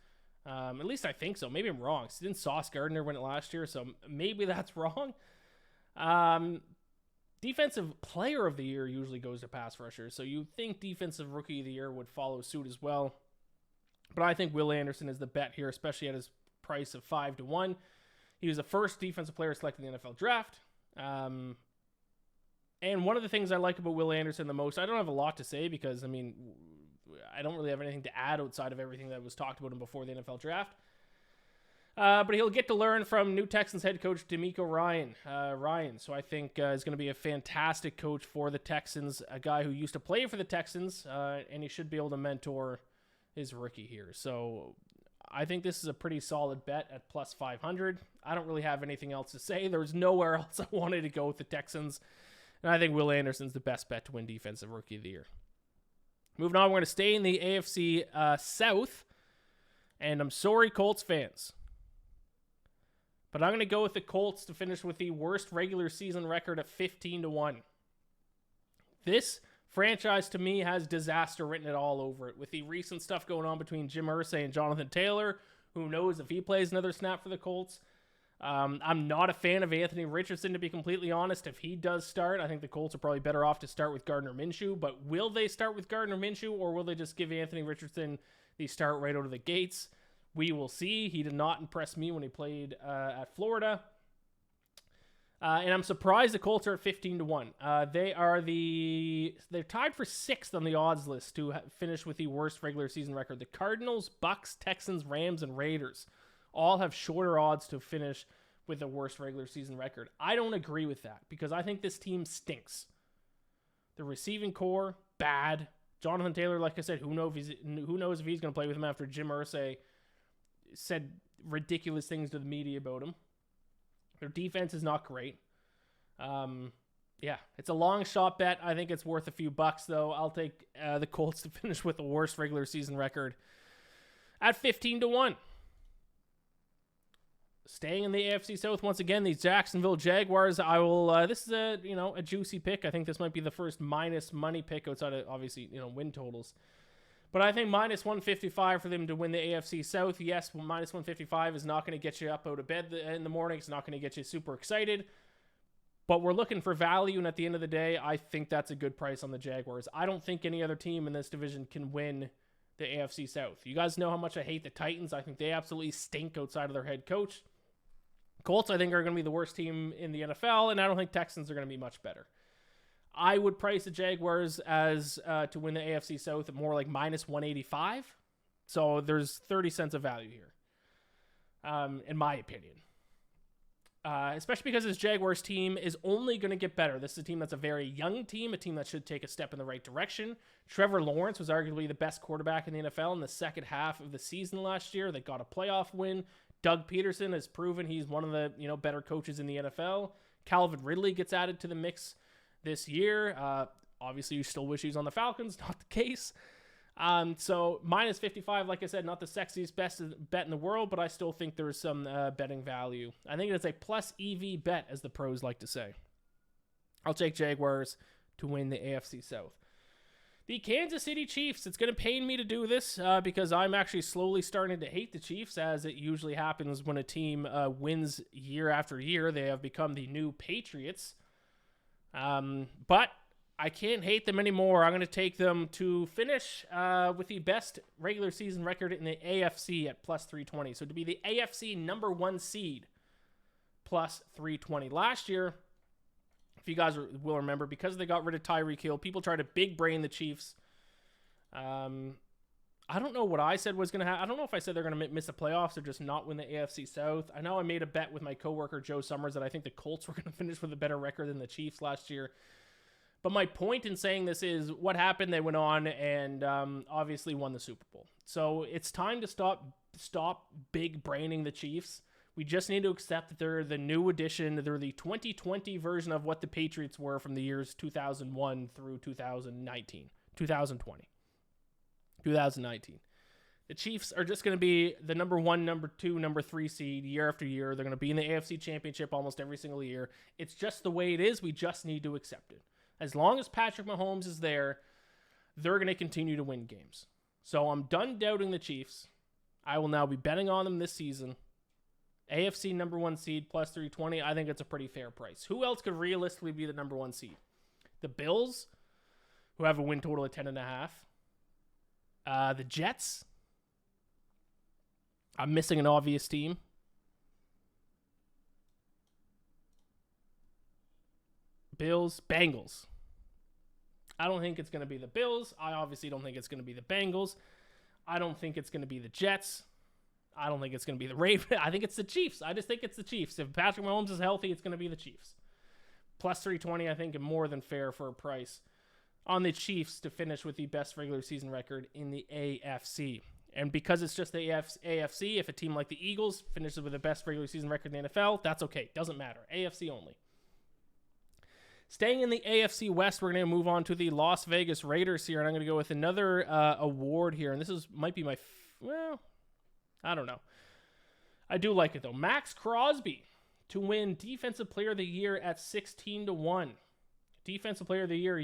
At least I think so. Maybe I'm wrong. Didn't Sauce Gardner win it last year? So maybe that's wrong. Defensive Player of the Year usually goes to pass rushers, so you think Defensive Rookie of the Year would follow suit as well. But I think Will Anderson is the bet here, especially at his price of 5-1. He was the first defensive player selected in the NFL draft. And one of the things I like about Will Anderson the most, I don't have a lot to say because, I mean, I don't really have anything to add outside of everything that was talked about him before the NFL draft. But he'll get to learn from new Texans head coach DeMeco Ryan. So I think is going to be a fantastic coach for the Texans, a guy who used to play for the Texans, and he should be able to mentor his rookie here. So I think this is a pretty solid bet at plus 500. I don't really have anything else to say. There was nowhere else I wanted to go with the Texans. And I think Will Anderson's the best bet to win Defensive Rookie of the Year. Moving on, we're going to stay in the AFC South. And I'm sorry, Colts fans, but I'm going to go with the Colts to finish with the worst regular season record of 15-1. This franchise, to me, has disaster written it all over it. With the recent stuff going on between Jim Irsay and Jonathan Taylor, who knows if he plays another snap for the Colts. I'm not a fan of Anthony Richardson, to be completely honest. If he does start, I think the Colts are probably better off to start with Gardner Minshew. But will they start with Gardner Minshew, or will they just give Anthony Richardson the start right out of the gates? We will see. He did not impress me when he played at Florida. And I'm surprised the Colts are at 15-1. They're tied for 6th on the odds list to finish with the worst regular season record. The Cardinals, Bucks, Texans, Rams, and Raiders all have shorter odds to finish with the worst regular season record. I don't agree with that because I think this team stinks. The receiving core, bad. Jonathan Taylor, like I said, who knows if he's going to play with him after Jim Irsay said ridiculous things to the media about him. Their defense is not great. It's a long shot bet. I think it's worth a few bucks, though. I'll take the Colts to finish with the worst regular season record at 15-1. Staying in the AFC South once again, the Jacksonville Jaguars. I will. This is a juicy pick. I think this might be the first minus money pick outside of obviously win totals. But I think minus 155 for them to win the AFC South. Yes, minus 155 is not going to get you up out of bed in the morning. It's not going to get you super excited. But we're looking for value, and at the end of the day, I think that's a good price on the Jaguars. I don't think any other team in this division can win the AFC South. You guys know how much I hate the Titans. I think they absolutely stink outside of their head coach. Colts, I think, are going to be the worst team in the NFL, and I don't think Texans are going to be much better. I would price the Jaguars as to win the AFC South at more like minus 185. So there's 30 cents of value here, in my opinion. Especially because this Jaguars team is only going to get better. This is a team that's a very young team, a team that should take a step in the right direction. Trevor Lawrence was arguably the best quarterback in the NFL in the second half of the season last year. They got a playoff win. Doug Peterson has proven he's one of the better coaches in the NFL. Calvin Ridley gets added to the mix this year. Obviously, you still wish he was on the Falcons. Not the case. So minus 55, like I said, not the sexiest best bet in the world, but I still think there's some betting value. I think it's a plus EV bet, as the pros like to say. I'll take Jaguars to win the AFC South. The Kansas City Chiefs. It's going to pain me to do this because I'm actually slowly starting to hate the Chiefs, as it usually happens when a team wins year after year. They have become the new Patriots. But I can't hate them anymore. I'm going to take them to finish with the best regular season record in the AFC at plus 320. So to be the AFC number 1 seed, plus 320. Last year, if you guys will remember, because they got rid of Tyreek Hill, people tried to big brain the Chiefs. I don't know what I said was going to happen. I don't know if I said they're going to miss the playoffs or just not win the AFC South. I know I made a bet with my coworker Joe Summers that I think the Colts were going to finish with a better record than the Chiefs last year. But my point in saying this is what happened. They went on and obviously won the Super Bowl. So it's time to stop big braining the Chiefs. We just need to accept that they're the new addition. They're the 2020 version of what the Patriots were from the years 2001 through 2019. The Chiefs are just going to be the number 1, number 2, number 3 seed year after year. They're going to be in the AFC Championship almost every single year. It's just the way it is. We just need to accept it. As long as Patrick Mahomes is there, they're going to continue to win games. So I'm done doubting the Chiefs. I will now be betting on them this season. AFC number 1 seed plus 320. I think it's a pretty fair price. Who else could realistically be the number 1 seed? The Bills, who have a win total of 10.5. The Jets. I'm missing an obvious team. Bills, Bengals. I don't think it's going to be the Bills. I obviously don't think it's going to be the Bengals. I don't think it's going to be the Jets. I don't think it's going to be the Ravens. I think it's the Chiefs. I just think it's the Chiefs. If Patrick Mahomes is healthy, it's going to be the Chiefs. Plus 320, I think, and more than fair for a price on the Chiefs to finish with the best regular season record in the AFC. And because it's just the AFC, if a team like the Eagles finishes with the best regular season record in the NFL, that's okay. Doesn't matter. AFC only. Staying in the AFC West, we're going to move on to the Las Vegas Raiders here, and I'm going to go with another award here. And this might be my, I don't know. I do like it, though. Max Crosby to win Defensive Player of the Year at 16-1. Defensive Player of the year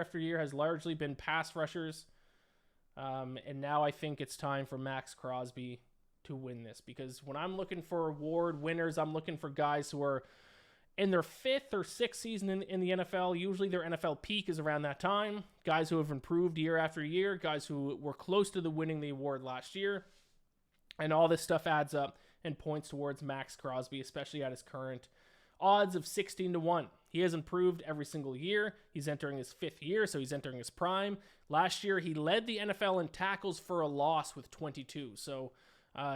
after year has largely been pass rushers. And now I think it's time for Max Crosby to win this, because when I'm looking for award winners, I'm looking for guys who are in their 5th or 6th season in the NFL. Usually their NFL peak is around that time. Guys who have improved year after year, guys who were close to winning the award last year. And all this stuff adds up and points towards Max Crosby, especially at his current odds of 16-1. He has improved every single year. He's entering his 5th year, so he's entering his prime. Last year, he led the NFL in tackles for a loss with 22. So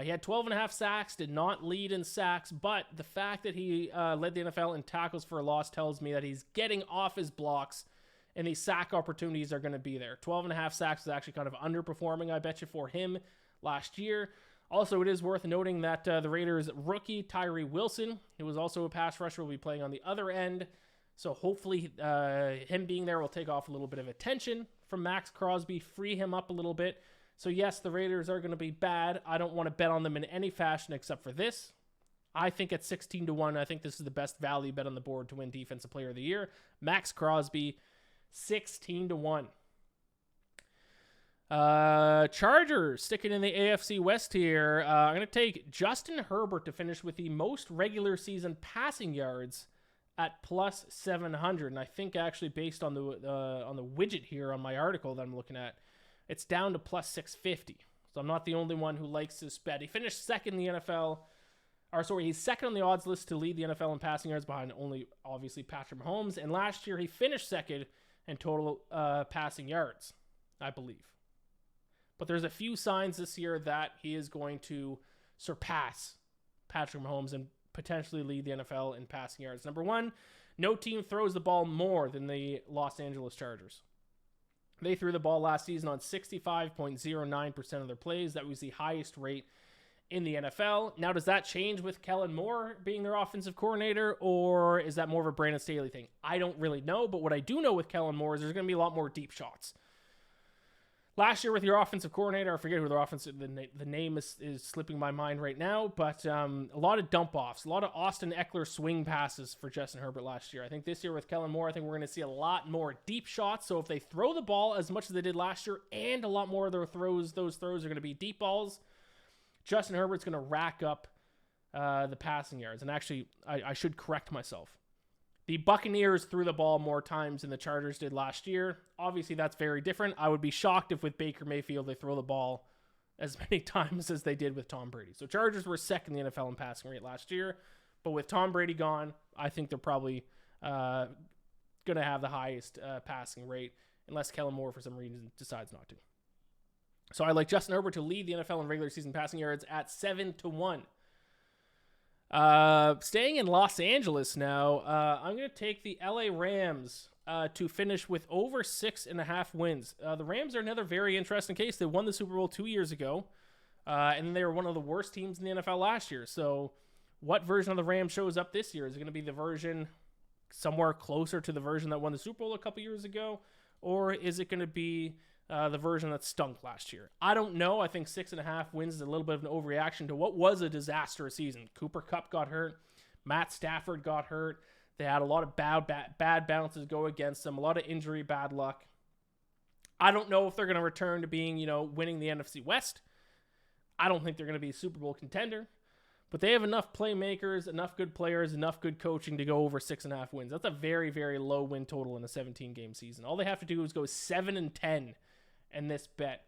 he had 12.5 sacks, did not lead in sacks, but the fact that he led the NFL in tackles for a loss tells me that he's getting off his blocks, and these sack opportunities are going to be there. 12.5 sacks is actually kind of underperforming, I bet you, for him last year. Also, it is worth noting that the Raiders' rookie, Tyree Wilson, who was also a pass rusher, will be playing on the other end. So hopefully him being there will take off a little bit of attention from Max Crosby, free him up a little bit. So yes, the Raiders are going to be bad. I don't want to bet on them in any fashion except for this. I think at 16-1, I think this is the best value bet on the board to win Defensive Player of the Year. Max Crosby, 16-1. Chargers sticking in the AFC West here. I'm going to take Justin Herbert to finish with the most regular season passing yards at plus 700. And I think actually based on the widget here on my article that I'm looking at, it's down to plus 650. So I'm not the only one who likes this bet. He finished second in the NFL. He's second on the odds list to lead the NFL in passing yards behind only, obviously, Patrick Mahomes. And last year he finished second in total passing yards, I believe. But there's a few signs this year that he is going to surpass Patrick Mahomes and potentially lead the NFL in passing yards. Number one, no team throws the ball more than the Los Angeles Chargers. They threw the ball last season on 65.09% of their plays. That was the highest rate in the NFL. Now, does that change with Kellen Moore being their offensive coordinator, or is that more of a Brandon Staley thing? I don't really know, but what I do know with Kellen Moore is there's going to be a lot more deep shots. Last year with your offensive coordinator, I forget who the name is slipping my mind right now, but a lot of dump-offs, a lot of Austin Eckler swing passes for Justin Herbert last year. I think this year with Kellen Moore, I think we're going to see a lot more deep shots. So if they throw the ball as much as they did last year, and a lot more of their throws, those throws are going to be deep balls, Justin Herbert's going to rack up the passing yards. And actually, I should correct myself. The Buccaneers threw the ball more times than the Chargers did last year. Obviously, that's very different. I would be shocked if with Baker Mayfield they throw the ball as many times as they did with Tom Brady. So Chargers were second in the NFL in passing rate last year. But with Tom Brady gone, I think they're probably going to have the highest passing rate, unless Kellen Moore for some reason decides not to. So I like Justin Herbert to lead the NFL in regular season passing yards at 7-1. Staying in Los Angeles now, I'm going to take the LA Rams to finish with over 6.5 wins. The Rams are another very interesting case. They won the Super Bowl 2 years ago, and they were one of the worst teams in the NFL last year. So what version of the Rams shows up this year? Is it going to be the version somewhere closer to the version that won the Super Bowl a couple years ago, or is it going to be the version that stunk last year? I don't know. I think 6.5 wins is a little bit of an overreaction to what was a disastrous season. Cooper Kupp got hurt. Matt Stafford got hurt. They had a lot of bad bounces go against them. A lot of injury, bad luck. I don't know if they're going to return to being, winning the NFC West. I don't think they're going to be a Super Bowl contender. But they have enough playmakers, enough good players, enough good coaching to go over 6.5 wins. That's a very, very low win total in a 17-game season. All they have to do is go 7-10. And this bet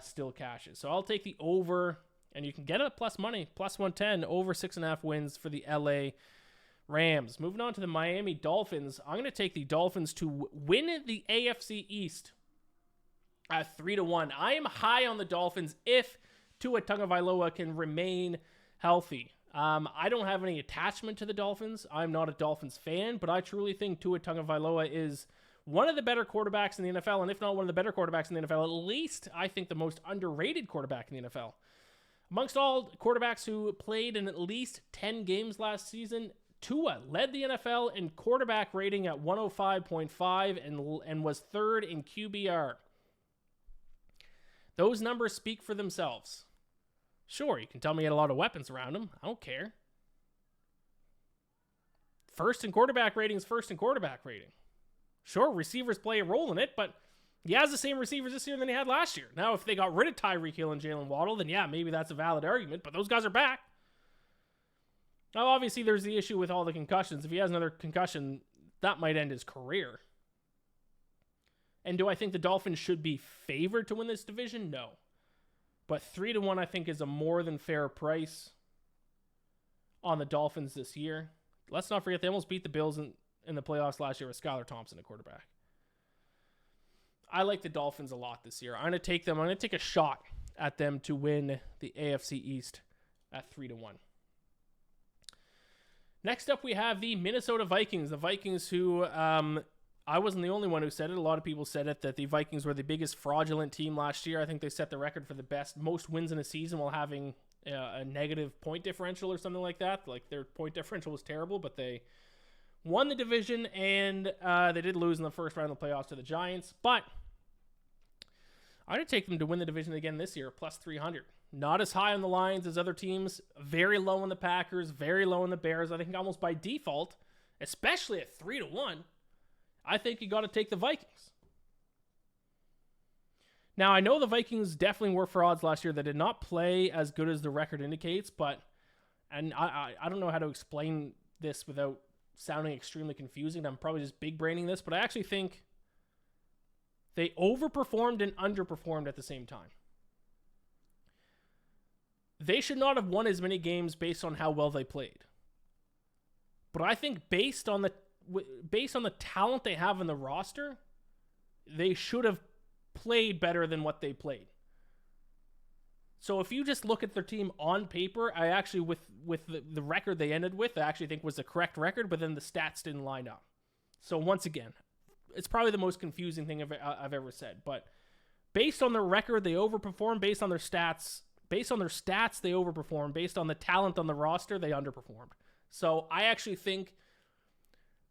still cashes. So I'll take the over, and you can get it at plus money, plus 110, over 6.5 wins for the LA Rams. Moving on to the Miami Dolphins. I'm going to take the Dolphins to win the AFC East at 3-1. I am high on the Dolphins if Tua Tagovailoa can remain healthy. I don't have any attachment to the Dolphins. I'm not a Dolphins fan, but I truly think Tua Tagovailoa is one of the better quarterbacks in the NFL, and if not one of the better quarterbacks in the NFL, at least I think the most underrated quarterback in the NFL. Amongst all quarterbacks who played in at least 10 games last season, Tua led the NFL in quarterback rating at 105.5 and was third in QBR. Those numbers speak for themselves. Sure, you can tell me he had a lot of weapons around him. I don't care. First in quarterback rating is first in quarterback rating. Sure, receivers play a role in it, but he has the same receivers this year than he had last year. Now, if they got rid of Tyreek Hill and Jalen Waddle, then yeah, maybe that's a valid argument, but those guys are back. Now, obviously, there's the issue with all the concussions. If he has another concussion, that might end his career. And do I think the Dolphins should be favored to win this division? No. But 3-1, I think, is a more than fair price on the Dolphins this year. Let's not forget, they almost beat the Bills in the playoffs last year with Skylar Thompson at quarterback. I like the Dolphins a lot this year. I'm going to take them. I'm going to take a shot at them to win the AFC East at 3-1. Next up, we have the Minnesota Vikings. The Vikings who, I wasn't the only one who said it. A lot of people said it, that the Vikings were the biggest fraudulent team last year. I think they set the record for the most wins in a season while having a negative point differential or something like that. Like, their point differential was terrible, but they won the division, and they did lose in the first round of the playoffs to the Giants. But I'm going to take them to win the division again this year, plus 300. Not as high on the Lions as other teams. Very low on the Packers. Very low on the Bears. I think almost by default, especially at 3-1, I think you got to take the Vikings. Now, I know the Vikings definitely were frauds last year. They did not play as good as the record indicates, and I don't know how to explain this without sounding extremely confusing. I'm probably just big braining this, but I actually think they overperformed and underperformed at the same time. They should not have won as many games based on how well they played. But I think based on the talent they have in the roster, they should have played better than what they played. So if you just look at their team on paper, I actually, with the record they ended with, I actually think was the correct record, but then the stats didn't line up. So once again, it's probably the most confusing thing I've ever said. But based on their record, they overperformed. Based on their stats, they overperformed. Based on the talent on the roster, they underperformed. So I actually think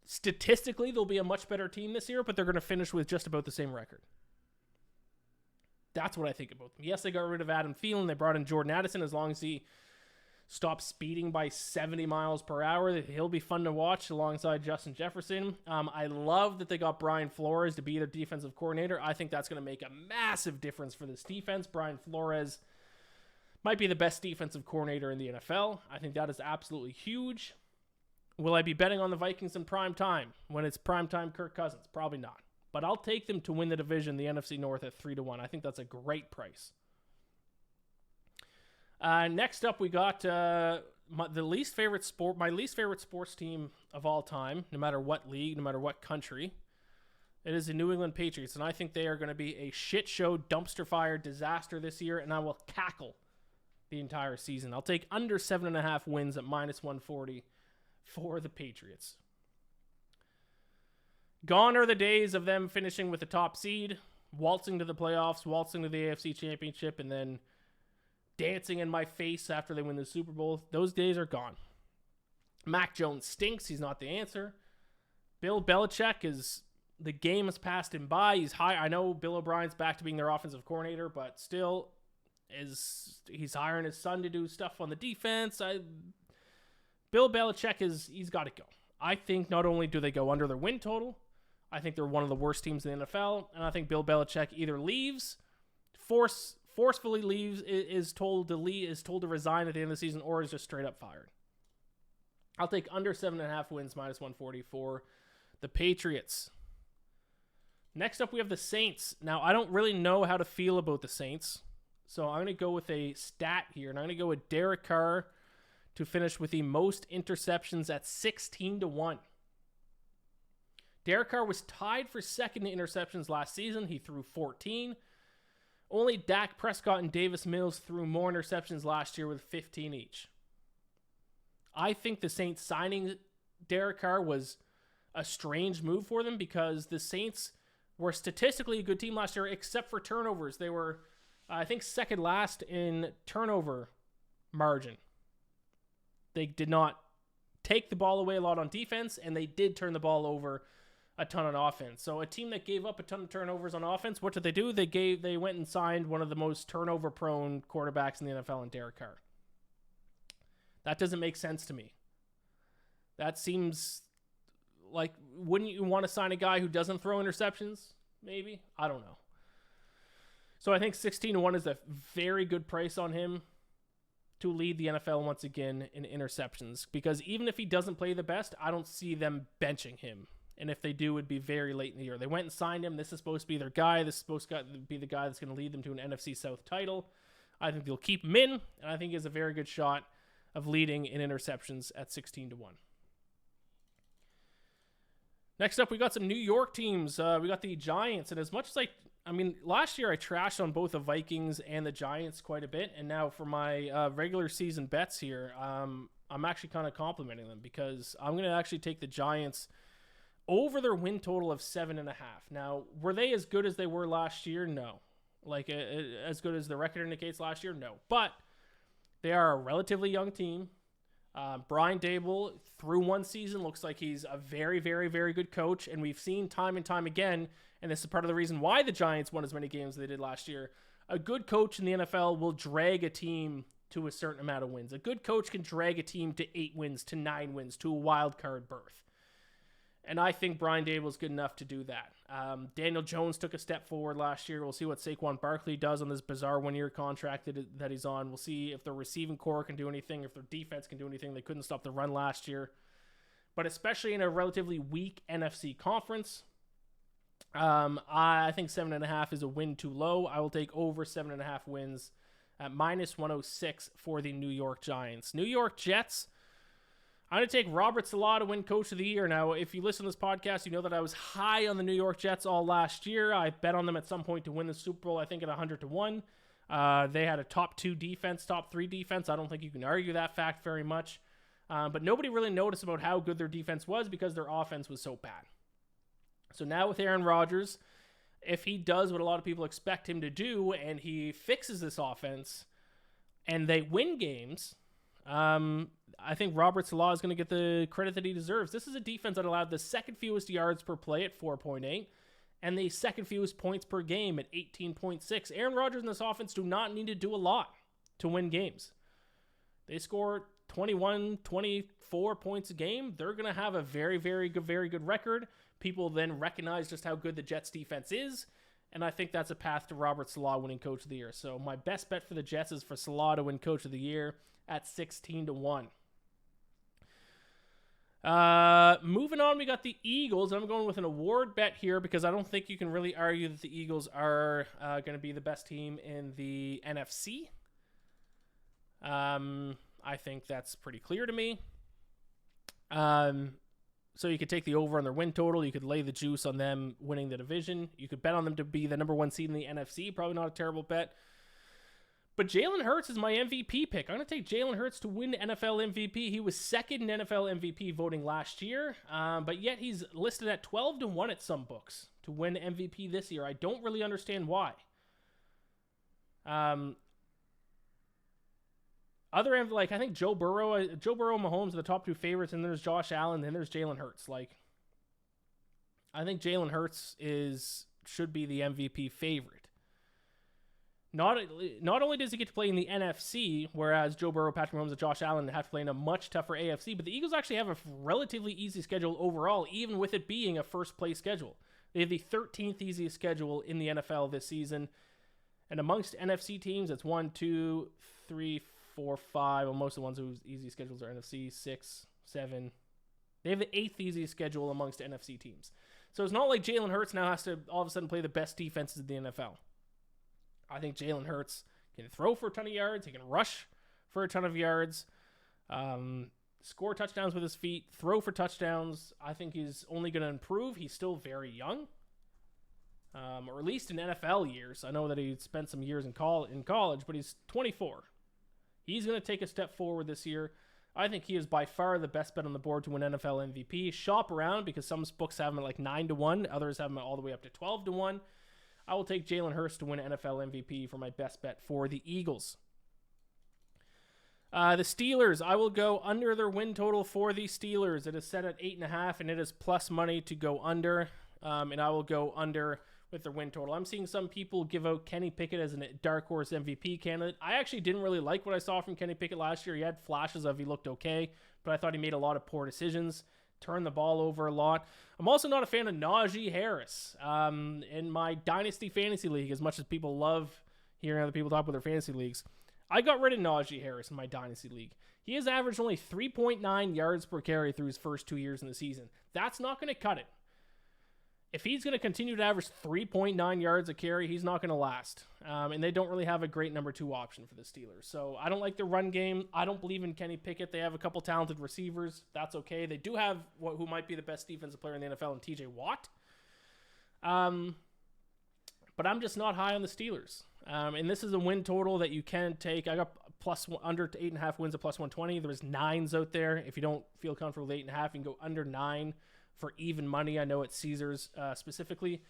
statistically they'll be a much better team this year, but they're going to finish with just about the same record. That's what I think about them. Yes, they got rid of Adam Thielen. They brought in Jordan Addison. As long as he stops speeding by 70 miles per hour, he'll be fun to watch alongside Justin Jefferson. I love that they got Brian Flores to be their defensive coordinator. I think that's going to make a massive difference for this defense. Brian Flores might be the best defensive coordinator in the NFL. I think that is absolutely huge. Will I be betting on the Vikings in prime time when it's primetime Kirk Cousins? Probably not. But I'll take them to win the division, the NFC North, at 3-1. I think that's a great price. Next up, we got my least favorite sports team of all time, no matter what league, no matter what country. It is the New England Patriots, and I think they are going to be a shit show, dumpster fire disaster this year, and I will cackle the entire season. I'll take under 7.5 wins at minus 140 for the Patriots. Gone are the days of them finishing with the top seed, waltzing to the playoffs, waltzing to the AFC Championship, and then dancing in my face after they win the Super Bowl. Those days are gone. Mac Jones stinks. He's not the answer. Bill Belichick the game has passed him by. He's high. I know Bill O'Brien's back to being their offensive coordinator, but still he's hiring his son to do stuff on the defense. Bill Belichick he's got to go. I think not only do they go under their win total, I think they're one of the worst teams in the NFL, and I think Bill Belichick either leaves, forcefully leaves, is told to resign at the end of the season, or is just straight up fired. I'll take under 7.5 wins, minus 140 for the Patriots. Next up, we have the Saints. Now, I don't really know how to feel about the Saints, so I'm going to go with a stat here, and I'm going to go with Derek Carr to finish with the most interceptions at 16-1. Derek Carr was tied for second in interceptions last season. He threw 14. Only Dak Prescott and Davis Mills threw more interceptions last year with 15 each. I think the Saints signing Derek Carr was a strange move for them because the Saints were statistically a good team last year, except for turnovers. They were, I think, second last in turnover margin. They did not take the ball away a lot on defense, and they did turn the ball over a ton on offense. So a team that gave up a ton of turnovers on offense, what did they do? They went and signed one of the most turnover-prone quarterbacks in the NFL in Derek Carr. That doesn't make sense to me. That seems like, wouldn't you want to sign a guy who doesn't throw interceptions? Maybe? I don't know. So I think 16-1 is a very good price on him to lead the NFL once again in interceptions. Because even if he doesn't play the best, I don't see them benching him. And if they do, it'd be very late in the year. They went and signed him. This is supposed to be their guy. This is supposed to be the guy that's going to lead them to an NFC South title. I think they'll keep him in, and I think he has a very good shot of leading in interceptions at 16-1. Next up, we got some New York teams. We got the Giants, and as much as last year I trashed on both the Vikings and the Giants quite a bit, and now for my regular season bets here, I'm actually kind of complimenting them because I'm going to actually take the Giants over their win total of 7.5. Now, were they as good as they were last year? No. As good as the record indicates last year? No. But they are a relatively young team. Brian Daboll, through one season, looks like he's a very, very, very good coach. And we've seen time and time again, and this is part of the reason why the Giants won as many games as they did last year, a good coach in the NFL will drag a team to a certain amount of wins. A good coach can drag a team to 8 wins, to 9 wins, to a wild card berth. And I think Brian Daboll is good enough to do that. Daniel Jones took a step forward last year. We'll see what Saquon Barkley does on this bizarre one-year contract that he's on. We'll see if their receiving core can do anything, if their defense can do anything. They couldn't stop the run last year. But especially in a relatively weak NFC conference, I think 7.5 is a win too low. I will take over 7.5 wins at -106 for the New York Giants. New York Jets, I'm going to take Robert Saleh to win Coach of the Year. Now, if you listen to this podcast, you know that I was high on the New York Jets all last year. I bet on them at some point to win the Super Bowl, I think at 100-1. They had a top 2 defense, top 3 defense. I don't think you can argue that fact very much. But nobody really noticed about how good their defense was because their offense was so bad. So now with Aaron Rodgers, if he does what a lot of people expect him to do and he fixes this offense and they win games, I think Robert Saleh is going to get the credit that he deserves. This is a defense that allowed the second fewest yards per play at 4.8 and the second fewest points per game at 18.6. Aaron Rodgers and this offense do not need to do a lot to win games. They score 21, 24 points a game. They're going to have a very, very good record. People then recognize just how good the Jets defense is, and I think that's a path to Robert Saleh winning Coach of the Year. So my best bet for the Jets is for Saleh to win Coach of the Year at 16-1. Moving on, we got the Eagles. I'm going with an award bet here because I don't think you can really argue that the Eagles are going to be the best team in the NFC. I think that's pretty clear to me. So you could take the over on their win total. You could lay the juice on them winning the division. You could bet on them to be the number 1 seed in the NFC. Probably not a terrible bet. But Jalen Hurts is my MVP pick. I'm going to take Jalen Hurts to win NFL MVP. He was second in NFL MVP voting last year, but yet he's listed at 12-1 at some books to win MVP this year. I don't really understand why. I think Joe Burrow and Mahomes are the top 2 favorites, and there's Josh Allen, and there's Jalen Hurts. I think Jalen Hurts should be the MVP favorite. Not only does he get to play in the NFC, whereas Joe Burrow, Patrick Mahomes, and Josh Allen have to play in a much tougher AFC, but the Eagles actually have a relatively easy schedule overall, even with it being a first-place schedule. They have the 13th easiest schedule in the NFL this season, and amongst NFC teams, it's 1, 2, 3, 4, 5. Well, most of the ones whose easy schedules are NFC, 6, 7. They have the 8th easiest schedule amongst NFC teams. So it's not like Jalen Hurts now has to all of a sudden play the best defenses in the NFL. I think Jalen Hurts can throw for a ton of yards. He can rush for a ton of yards, score touchdowns with his feet, throw for touchdowns. I think he's only going to improve. He's still very young, or at least in NFL years. I know that he spent some years in college, but he's 24. He's going to take a step forward this year. I think he is by far the best bet on the board to win NFL MVP. Shop around because some books have him at like 9-1. Others have him all the way up to 12-1. I will take Jalen Hurts to win NFL MVP for my best bet for the Eagles. The Steelers, I will go under their win total for the Steelers. It is set at 8.5, and it is plus money to go under. And I will go under with their win total. I'm seeing some people give out Kenny Pickett as a dark horse MVP candidate. I actually didn't really like what I saw from Kenny Pickett last year. He had flashes of he looked okay, but I thought he made a lot of poor decisions, turned the ball over a lot. I'm also not a fan of Najee Harris. In my Dynasty Fantasy League, as much as people love hearing other people talk about their fantasy leagues, I got rid of Najee Harris in my Dynasty League. He has averaged only 3.9 yards per carry through his first 2 years in the season. That's not going to cut it. If he's going to continue to average 3.9 yards a carry, he's not going to last. And they don't really have a great number 2 option for the Steelers. So I don't like the run game. I don't believe in Kenny Pickett. They have a couple talented receivers. That's okay. They do have who might be the best defensive player in the NFL in TJ Watt. But I'm just not high on the Steelers. And this is a win total that you can take. I got under to 8.5 wins at plus 120. There's 9s out there. If you don't feel comfortable with 8.5, you can go under 9 for even money. I know it's Caesars specifically.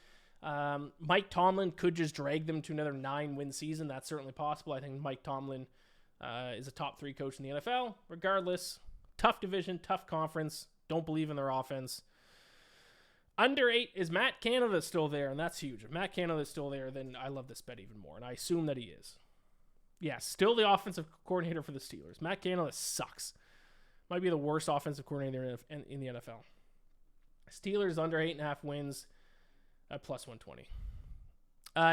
Mike Tomlin could just drag them to another 9-win season. That's certainly possible. I think Mike Tomlin is a top 3 coach in the NFL. Regardless, tough division, tough conference. Don't believe in their offense. Under 8, is Matt Canada still there? And that's huge. If Matt Canada is still there, then I love this bet even more. And I assume that he is. Yeah, still the offensive coordinator for the Steelers. Matt Canada sucks. Might be the worst offensive coordinator in the NFL. Steelers under 8.5 wins at plus 120.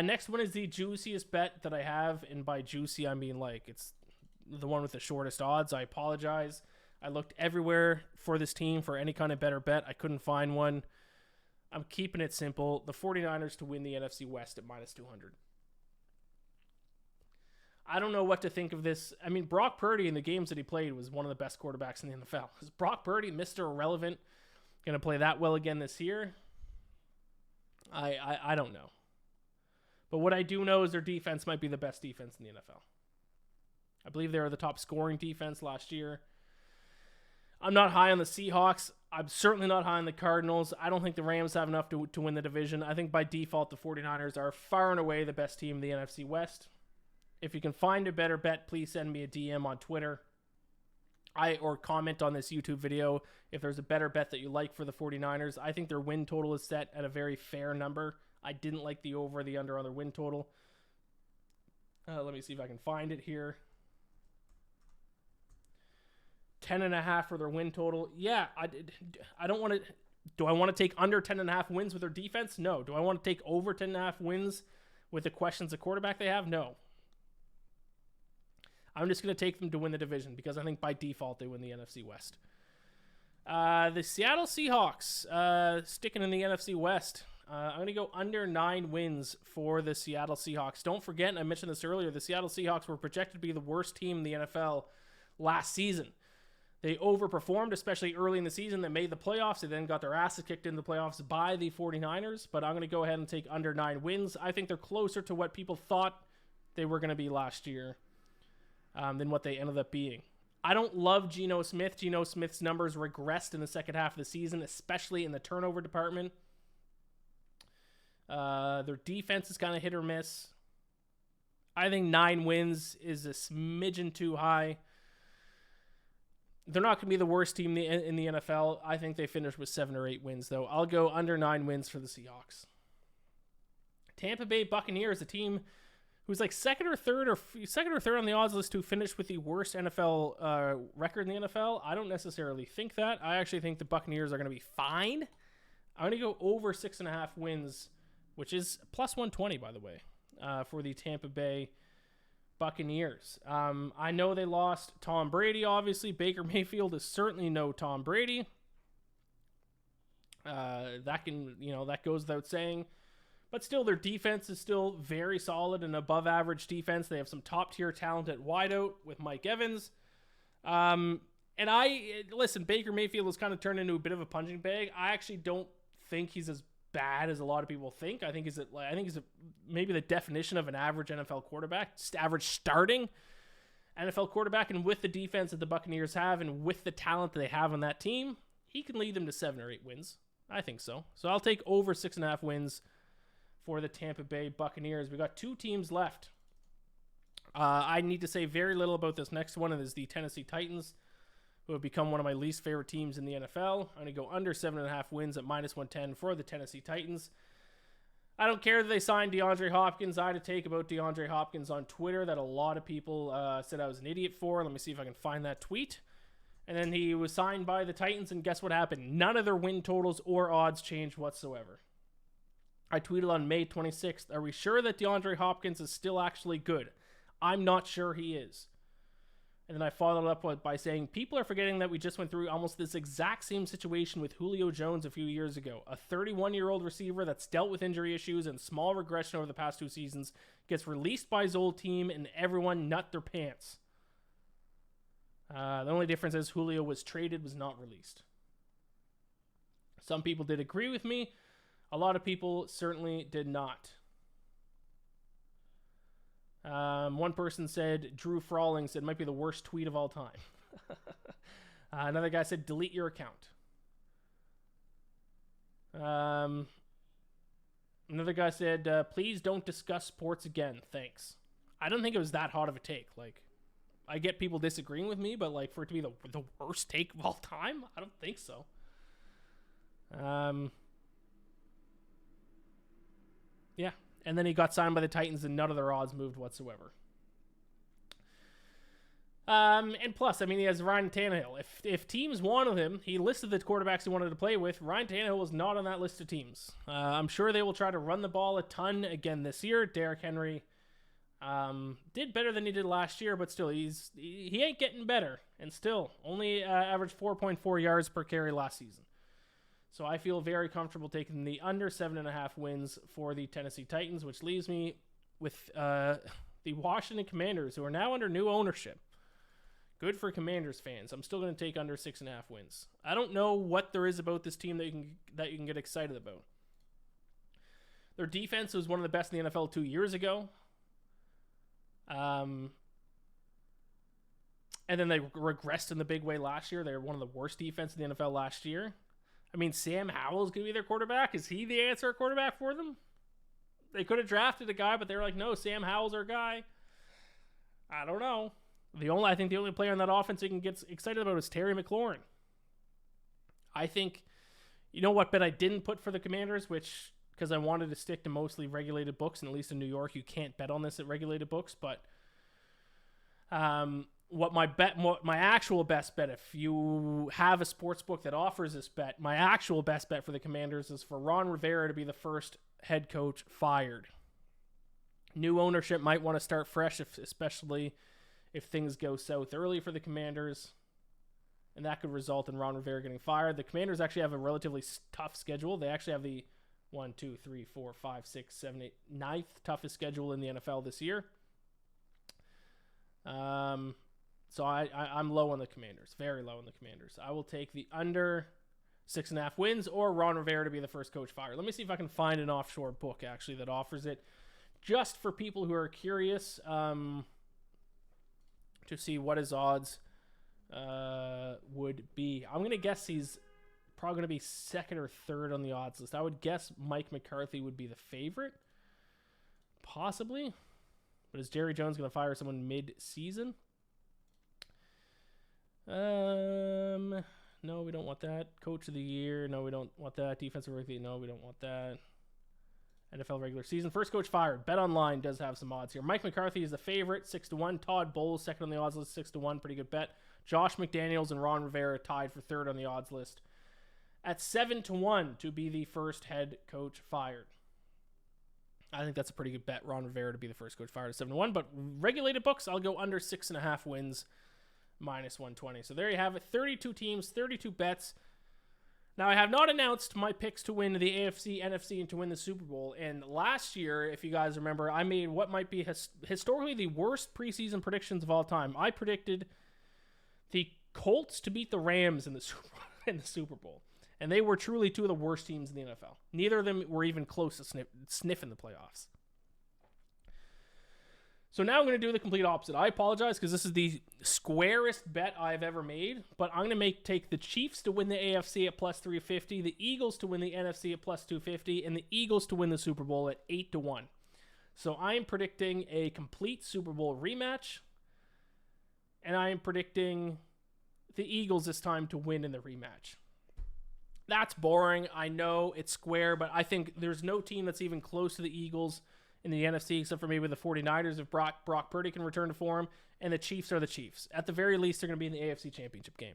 Next one is the juiciest bet that I have. And by juicy, I mean like it's the one with the shortest odds. I apologize. I looked everywhere for this team for any kind of better bet. I couldn't find one. I'm keeping it simple. The 49ers to win the NFC West at minus 200. I don't know what to think of this. I mean, Brock Purdy in the games that he played was one of the best quarterbacks in the NFL. Is Brock Purdy, Mr. Irrelevant, going to play that well again this year? I don't know. But what I do know is their defense might be the best defense in the NFL. I believe they were the top scoring defense last year. I'm not high on the Seahawks. I'm certainly not high on the Cardinals. I don't think the Rams have enough to win the division. I think by default, the 49ers are far and away the best team in the NFC West. If you can find a better bet, please send me a DM on Twitter. Or comment on this YouTube video if there's a better bet that you like for the 49ers. I think their win total is set at a very fair number. I didn't like the over or the under on their win total. Let me see if I can find it here. 10.5 for their win total. Yeah, I don't want to. Do I want to take under 10.5 wins with their defense? No. Do I want to take over 10.5 wins with the questions of quarterback they have? No. I'm just going to take them to win the division because I think by default they win the NFC West. The Seattle Seahawks, sticking in the NFC West. I'm going to go under 9 wins for the Seattle Seahawks. Don't forget, and I mentioned this earlier, the Seattle Seahawks were projected to be the worst team in the NFL last season. They overperformed, especially early in the season. They made the playoffs. They then got their asses kicked in the playoffs by the 49ers. But I'm going to go ahead and take under 9 wins. I think they're closer to what people thought they were going to be last year than what they ended up being. I don't love Geno Smith. Geno Smith's numbers regressed in the second half of the season, especially in the turnover department. Their defense is kind of hit or miss. I think 9 wins is a smidgen too high. They're not going to be the worst team in the NFL. I think they finished with 7 or 8 wins, though. I'll go under 9 wins for the Seahawks. Tampa Bay Buccaneers, a team who's like second or third on the odds list to finish with the worst NFL record in the NFL. I don't necessarily think that. I actually think the Buccaneers are going to be fine. I'm going to go over 6.5 wins, which is plus 120, by the way, for the Tampa Bay Buccaneers. I know they lost Tom Brady, obviously. Baker Mayfield is certainly no Tom Brady. That goes without saying. But still, their defense is still very solid and above average defense. They have some top tier talent at wideout with Mike Evans. Baker Mayfield has kind of turned into a bit of a punching bag. I actually don't think he's as bad as a lot of people think. I think he's maybe the definition of an average NFL quarterback, just average starting. NFL quarterback, and with the defense that the Buccaneers have and with the talent that they have on that team, he can lead them to 7 or 8 wins. I think so. So I'll take over 6.5 wins for the Tampa Bay Buccaneers. We got 2 teams left. I need to say very little about this next one. It is the Tennessee Titans, who have become one of my least favorite teams in the NFL. I'm going to go under 7.5 wins at -110 for the Tennessee Titans. I don't care that they signed DeAndre Hopkins. I had a take about DeAndre Hopkins on Twitter that a lot of people said I was an idiot for. Let me see if I can find that tweet. And then he was signed by the Titans, and guess what happened? None of their win totals or odds changed whatsoever. I tweeted on May 26th, are we sure that DeAndre Hopkins is still actually good? I'm not sure he is. And then I followed up by saying, people are forgetting that we just went through almost this exact same situation with Julio Jones a few years ago. A 31-year-old receiver that's dealt with injury issues and small regression over the past 2 seasons gets released by his old team and everyone nut their pants. The only difference is Julio was traded, was not released. Some people did agree with me. A lot of people certainly did not. One person said, Drew Frawling said, might be the worst tweet of all time. Another guy said, delete your account. Another guy said, please don't discuss sports again. Thanks. I don't think it was that hot of a take. Like, I get people disagreeing with me, but like for it to be the worst take of all time, I don't think so. Yeah. And then he got signed by the Titans, and none of their odds moved whatsoever. And plus, I mean, he has Ryan Tannehill. If teams wanted him, he listed the quarterbacks he wanted to play with. Ryan Tannehill was not on that list of teams. I'm sure they will try to run the ball a ton again this year. Derrick Henry did better than he did last year, but still, he ain't getting better. And still, only averaged 4.4 yards per carry last season. So I feel very comfortable taking the under 7.5 wins for the Tennessee Titans, which leaves me with the Washington Commanders, who are now under new ownership. Good for Commanders fans. I'm still going to take under 6.5 wins. I don't know what there is about this team that you can get excited about. Their defense was one of the best in the NFL 2 years ago. And then they regressed in the big way last year. They were one of the worst defense in the NFL last year. I mean, Sam Howell's going to be their quarterback. Is he the answer quarterback for them? They could have drafted a guy, but they were like, no, Sam Howell's our guy. I don't know. I think the only player in that offense you can get excited about is Terry McLaurin. I think, you know what bet I didn't put for the Commanders, which, because I wanted to stick to mostly regulated books, and at least in New York, you can't bet on this at regulated books, but what my actual best bet, if you have a sports book that offers this bet, my actual best bet for the Commanders is for Ron Rivera to be the first head coach fired. New ownership might want to start fresh, especially if things go south early for the Commanders, and that could result in Ron Rivera getting fired. The Commanders actually have a relatively tough schedule. They actually have the 1, 2, 3, 4, 5, 6, 7, 8, 9th toughest schedule in the NFL this year. So I'm low on the Commanders, very low on the Commanders. I will take the under 6.5 wins or Ron Rivera to be the first coach fired. Let me see if I can find an offshore book actually that offers it, just for people who are curious to see what his odds would be. I'm gonna guess he's probably gonna be second or third on the odds list. I would guess Mike McCarthy would be the favorite, possibly. But is Jerry Jones gonna fire someone mid-season? No, we don't want that. Coach of the year, no, we don't want that. Defensive rookie, no, we don't want that. NFL regular season. First coach fired. BetOnline does have some odds here. Mike McCarthy is the favorite, 6-1. Todd Bowles, second on the odds list, 6-1. Pretty good bet. Josh McDaniels and Ron Rivera tied for third on the odds list at 7-1 to be the first head coach fired. I think that's a pretty good bet, Ron Rivera to be the first coach fired at 7-1. But regulated books, I'll go under 6.5 wins, -120. So there you have it. 32 teams, 32 bets. Now, I have not announced my picks to win the AFC, NFC, and to win the Super Bowl. And last year, if you guys remember, I made what might be historically the worst preseason predictions of all time. I predicted the Colts to beat the Rams in the Super Bowl. And they were truly two of the worst teams in the NFL. Neither of them were even close to sniffing the playoffs. So now I'm going to do the complete opposite. I apologize because this is the squarest bet I've ever made, but I'm going to take the Chiefs to win the AFC at plus 350, the Eagles to win the NFC at plus 250, and the Eagles to win the Super Bowl at 8-1. So I am predicting a complete Super Bowl rematch, and I am predicting the Eagles this time to win in the rematch. That's boring. I know it's square, but I think there's no team that's even close to the Eagles in the NFC, except for maybe the 49ers if Brock Purdy can return to form, and the Chiefs are the Chiefs. At the very least, they're going to be in the AFC Championship game.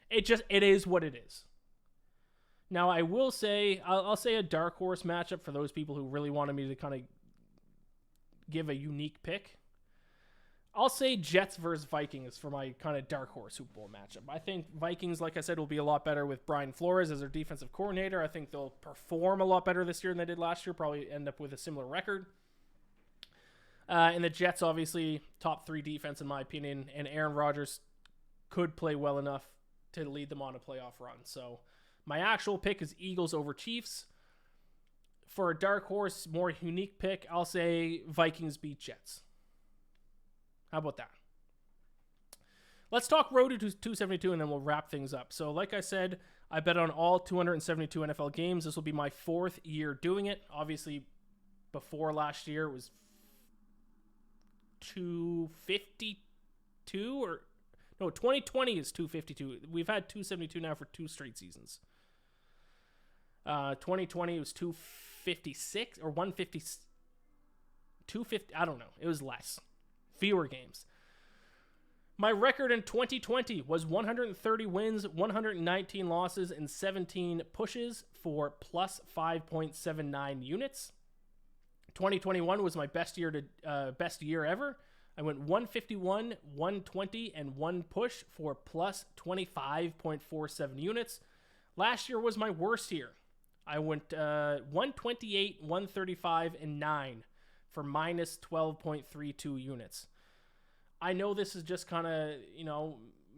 It is what it is. Now, I will say, I'll say a dark horse matchup for those people who really wanted me to kind of give a unique pick. I'll say Jets versus Vikings for my kind of dark horse Super Bowl matchup. I think Vikings, like I said, will be a lot better with Brian Flores as their defensive coordinator. I think they'll perform a lot better this year than they did last year, probably end up with a similar record. And the Jets, obviously, top 3 defense in my opinion, and Aaron Rodgers could play well enough to lead them on a playoff run. So my actual pick is Eagles over Chiefs. For a dark horse, more unique pick, I'll say Vikings beat Jets. How about that? Let's talk road to 272 and then we'll wrap things up. So like I said, I bet on all 272 NFL games. This will be my 4th year doing it. Obviously, before last year, it was 252 or... No, 2020 is 252. We've had 272 now for 2 straight seasons. 2020 was 256 or 150... 250... I don't know. It was less. Fewer games. My record in 2020 was 130 wins, 119 losses, and 17 pushes for plus 5.79 units. 2021 was my best year ever. I went 151, 120, and 1 push for plus 25.47 units. Last year was my worst year. I went 128, 135, and 9 for minus 12.32 units. I know this is just kind of,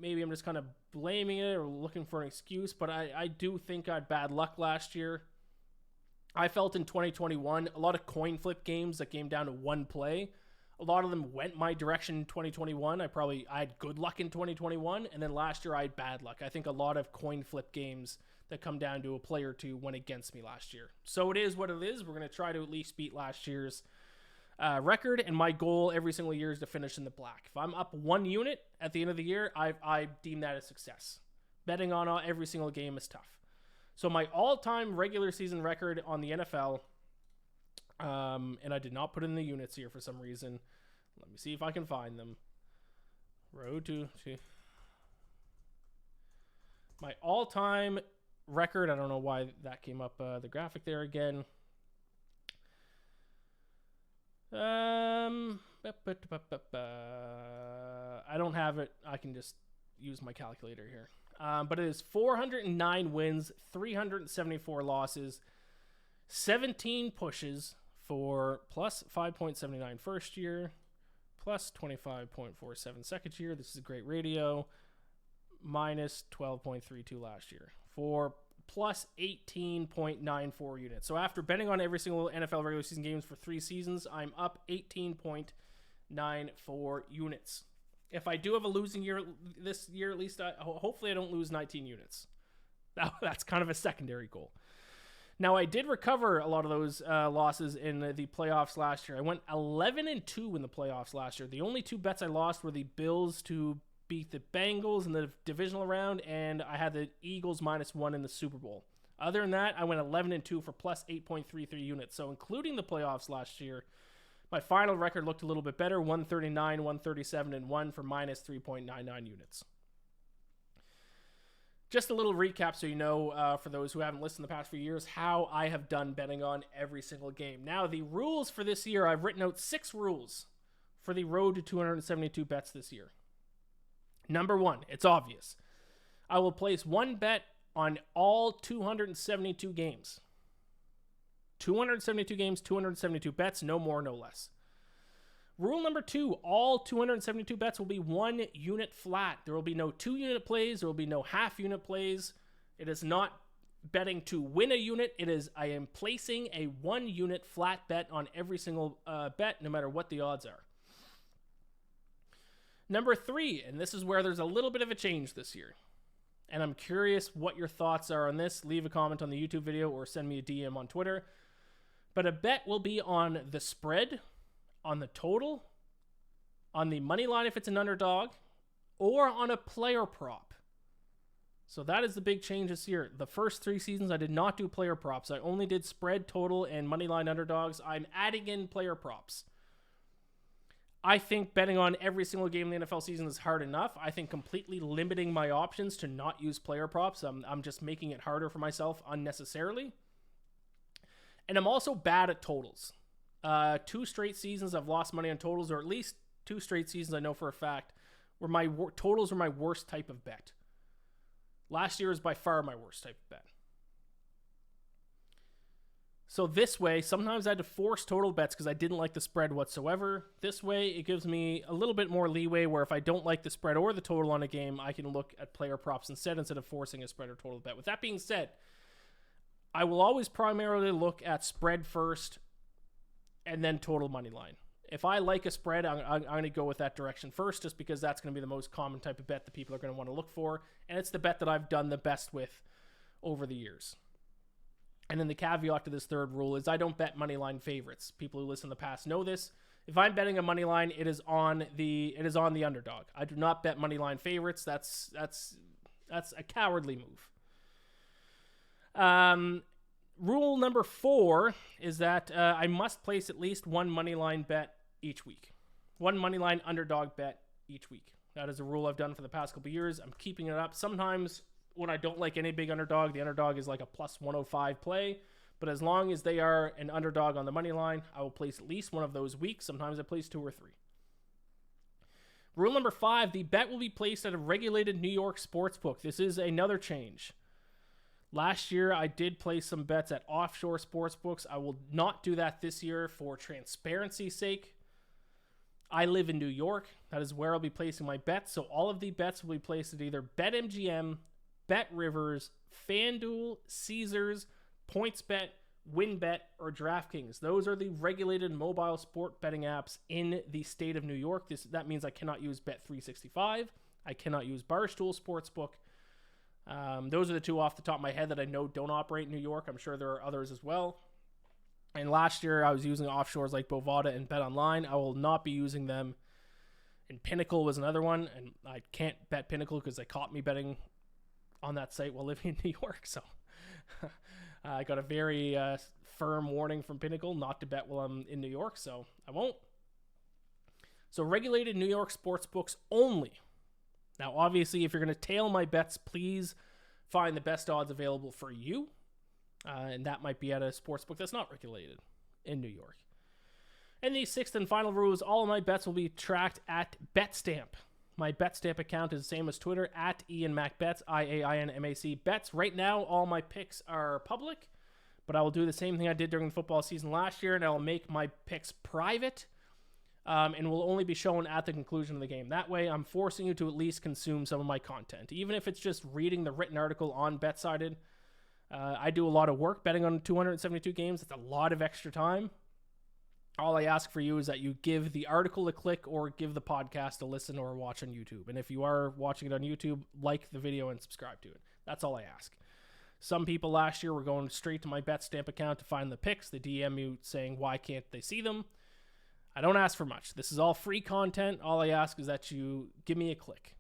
maybe I'm just kind of blaming it or looking for an excuse, but I do think I had bad luck last year. I felt in 2021, a lot of coin flip games that came down to 1 play. A lot of them went my direction in 2021. I had good luck in 2021, and then last year I had bad luck. I think a lot of coin flip games that come down to a play or two went against me last year. So it is what it is. We're going to try to at least beat last year's record, and my goal every single year is to finish in the black. If I'm up 1 unit at the end of the year, I deem that a success. Betting on every single game is tough. So my all-time regular season record on the NFL, and I did not put in the units here for some reason. Let me see if I can find them. Road to my all-time record. I don't know why that came up, the graphic there again. I don't have it. I can just use my calculator here. But it is 409 wins, 374 losses, 17 pushes for plus 5.79 first year, plus 25.47 second year. This is great radio. Minus 12.32 last year for plus 18.94 units. So after betting on every single NFL regular season games for 3 seasons, I'm up 18.94 units. If I do have a losing year this year, at least hopefully I don't lose 19 units. That's kind of a secondary goal. Now, I did recover a lot of those losses in the playoffs last year. I went 11-2 in the playoffs last year. The only 2 bets I lost were the Bills to beat the Bengals in the divisional round, and I had the Eagles -1 in the Super Bowl. Other than that, I went 11-2 for plus 8.33 units. So including the playoffs last year, my final record looked a little bit better, 139, 137, and 1 for minus 3.99 units. Just a little recap so you know, for those who haven't listened the past few years, how I have done betting on every single game. Now, the rules for this year, I've written out 6 rules for the road to 272 bets this year. Number 1, it's obvious. I will place 1 bet on all 272 games. 272 games, 272 bets, no more, no less. Rule number 2, all 272 bets will be 1 unit flat. There will be no 2 unit plays. There will be no half unit plays. It is not betting to win a unit. I am placing a 1 unit flat bet on every single bet, no matter what the odds are. Number 3, and this is where there's a little bit of a change this year. And I'm curious what your thoughts are on this. Leave a comment on the YouTube video or send me a DM on Twitter. But a bet will be on the spread, on the total, on the money line if it's an underdog, or on a player prop. So that is the big change this year. The first 3 seasons, I did not do player props. I only did spread, total, and money line underdogs. I'm adding in player props. I think betting on every single game in the NFL season is hard enough. I think completely limiting my options to not use player props, I'm just making it harder for myself unnecessarily. And I'm also bad at totals. 2 straight seasons I've lost money on totals, or at least 2 straight seasons I know for a fact, where my totals were my worst type of bet. Last year is by far my worst type of bet. So this way, sometimes I had to force total bets because I didn't like the spread whatsoever. This way, it gives me a little bit more leeway where if I don't like the spread or the total on a game, I can look at player props instead of forcing a spread or total bet. With that being said, I will always primarily look at spread first and then total money line. If I like a spread, I'm going to go with that direction first just because that's going to be the most common type of bet that people are going to want to look for. And it's the bet that I've done the best with over the years. And then the caveat to this third rule is I don't bet money line favorites. People who listen in the past know this. If I'm betting a money line, it is on the underdog. I do not bet money line favorites. That's a cowardly move. Rule number 4 is that I must place at least one money line bet each week. One money line underdog bet each week. That is a rule I've done for the past couple of years. I'm keeping it up. Sometimes when I don't like any big underdog, the underdog is like a plus 105 play. But as long as they are an underdog on the money line, I will place at least one of those weeks. Sometimes I place 2 or 3. Rule number 5, the bet will be placed at a regulated New York sportsbook. This is another change. Last year, I did place some bets at offshore sportsbooks. I will not do that this year for transparency's sake. I live in New York. That is where I'll be placing my bets. So all of the bets will be placed at either BetMGM, BetRivers, FanDuel, Caesars, PointsBet, WinBet, or DraftKings. Those are the regulated mobile sport betting apps in the state of New York. That means I cannot use Bet365. I cannot use Barstool Sportsbook. Those are the 2 off the top of my head that I know don't operate in New York. I'm sure there are others as well. And last year, I was using offshores like Bovada and BetOnline. I will not be using them. And Pinnacle was another one. And I can't bet Pinnacle because they caught me betting on that site while living in New York. So I got a very firm warning from Pinnacle not to bet while I'm in New York. So I won't. So regulated New York sportsbooks only. Now, obviously, if you're going to tail my bets, please find the best odds available for you. And that might be at a sportsbook that's not regulated in New York. And the 6th and final rule is all of my bets will be tracked at BetStamp. My BetStamp account is the same as Twitter, at IainMacBets, IAINMAC Bets. Right now, all my picks are public, but I will do the same thing I did during the football season last year, and I will make my picks private. And will only be shown at the conclusion of the game. That way, I'm forcing you to at least consume some of my content. Even if it's just reading the written article on BetSided. I do a lot of work betting on 272 games. It's a lot of extra time. All I ask for you is that you give the article a click or give the podcast a listen or watch on YouTube. And if you are watching it on YouTube, like the video and subscribe to it. That's all I ask. Some people last year were going straight to my BetStamp account to find the picks. They DM you saying, why can't they see them? I don't ask for much. This is all free content. All I ask is that you give me a click.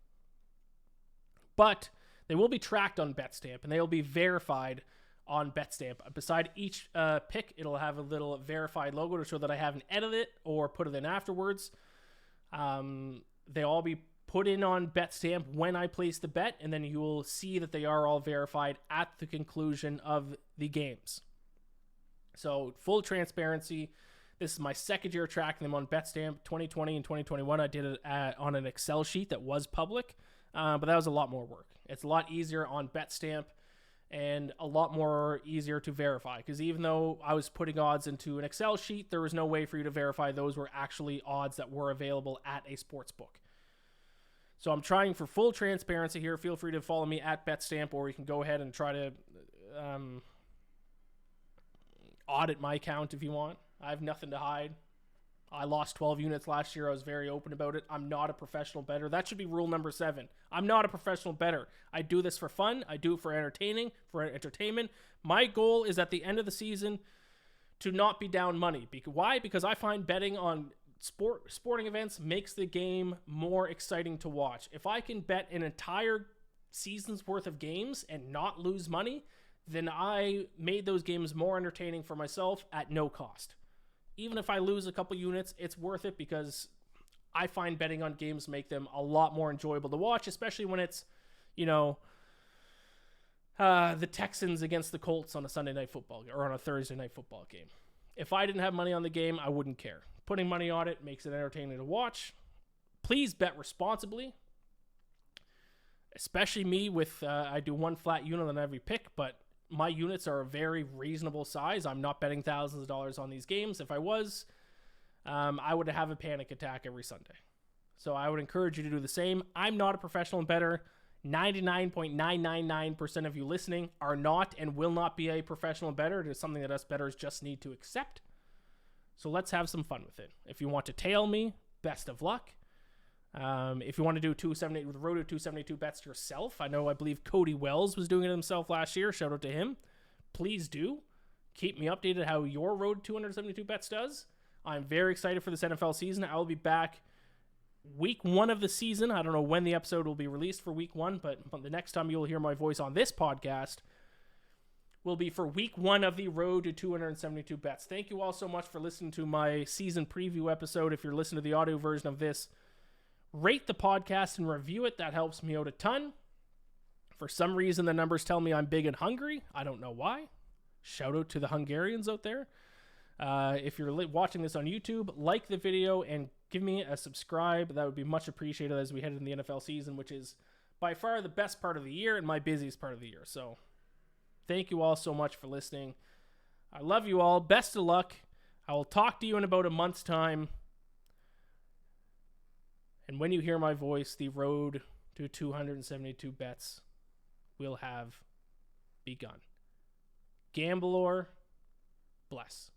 But they will be tracked on BetStamp, and they will be verified on BetStamp. Beside each pick, it'll have a little verified logo to show that I haven't edited it or put it in afterwards. They'll all be put in on BetStamp when I place the bet, and then you will see that they are all verified at the conclusion of the games. So full transparency. This is my 2nd year tracking them on BetStamp. 2020 and 2021, I did it on an Excel sheet that was public, but that was a lot more work. It's a lot easier on BetStamp and a lot more easier to verify because even though I was putting odds into an Excel sheet, there was no way for you to verify those were actually odds that were available at a sports book. So I'm trying for full transparency here. Feel free to follow me at BetStamp, or you can go ahead and try to audit my account if you want. I have nothing to hide. I lost 12 units last year. I was very open about it. I'm not a professional bettor. That should be rule number 7. I'm not a professional bettor. I do this for fun. I do it for entertainment. My goal is at the end of the season to not be down money. Why? Because I find betting on sporting events makes the game more exciting to watch. If I can bet an entire season's worth of games and not lose money, then I made those games more entertaining for myself at no cost. Even if I lose a couple units, it's worth it because I find betting on games make them a lot more enjoyable to watch, especially when it's, the Texans against the Colts on a Sunday night football or on a Thursday night football game. If I didn't have money on the game, I wouldn't care. Putting money on it makes it entertaining to watch. Please bet responsibly. Especially me with, I do one flat unit on every pick, but my units are a very reasonable size. I'm not betting thousands of dollars on these games. If I was, I would have a panic attack every Sunday. So I would encourage you to do the same. I'm not a professional bettor. 99.999% of you listening are not and will not be a professional bettor. It is something that us bettors just need to accept. So let's have some fun with it. If you want to tail me, best of luck. If you want to do 270 with Road to 272 bets yourself, I believe Cody Wells was doing it himself last year. Shout out to him. Please do. Keep me updated how your Road to 272 bets does. I'm very excited for this NFL season. I will be back week 1 of the season. I don't know when the episode will be released for week 1, but the next time you'll hear my voice on this podcast will be for week 1 of the Road to 272 bets. Thank you all so much for listening to my season preview episode. If you're listening to the audio version of this, rate the podcast and review it. That helps me out a ton. For some reason, the numbers tell me I'm big and hungry. I don't know why. Shout out to the Hungarians out there. If you're watching this on YouTube, like the video and give me a subscribe. That would be much appreciated as we head into the NFL season, which is by far the best part of the year and my busiest part of the year. So thank you all so much for listening. I love you all. Best of luck. I will talk to you in about a month's time. And when you hear my voice, the road to 272 bets will have begun. Gamblor, bless.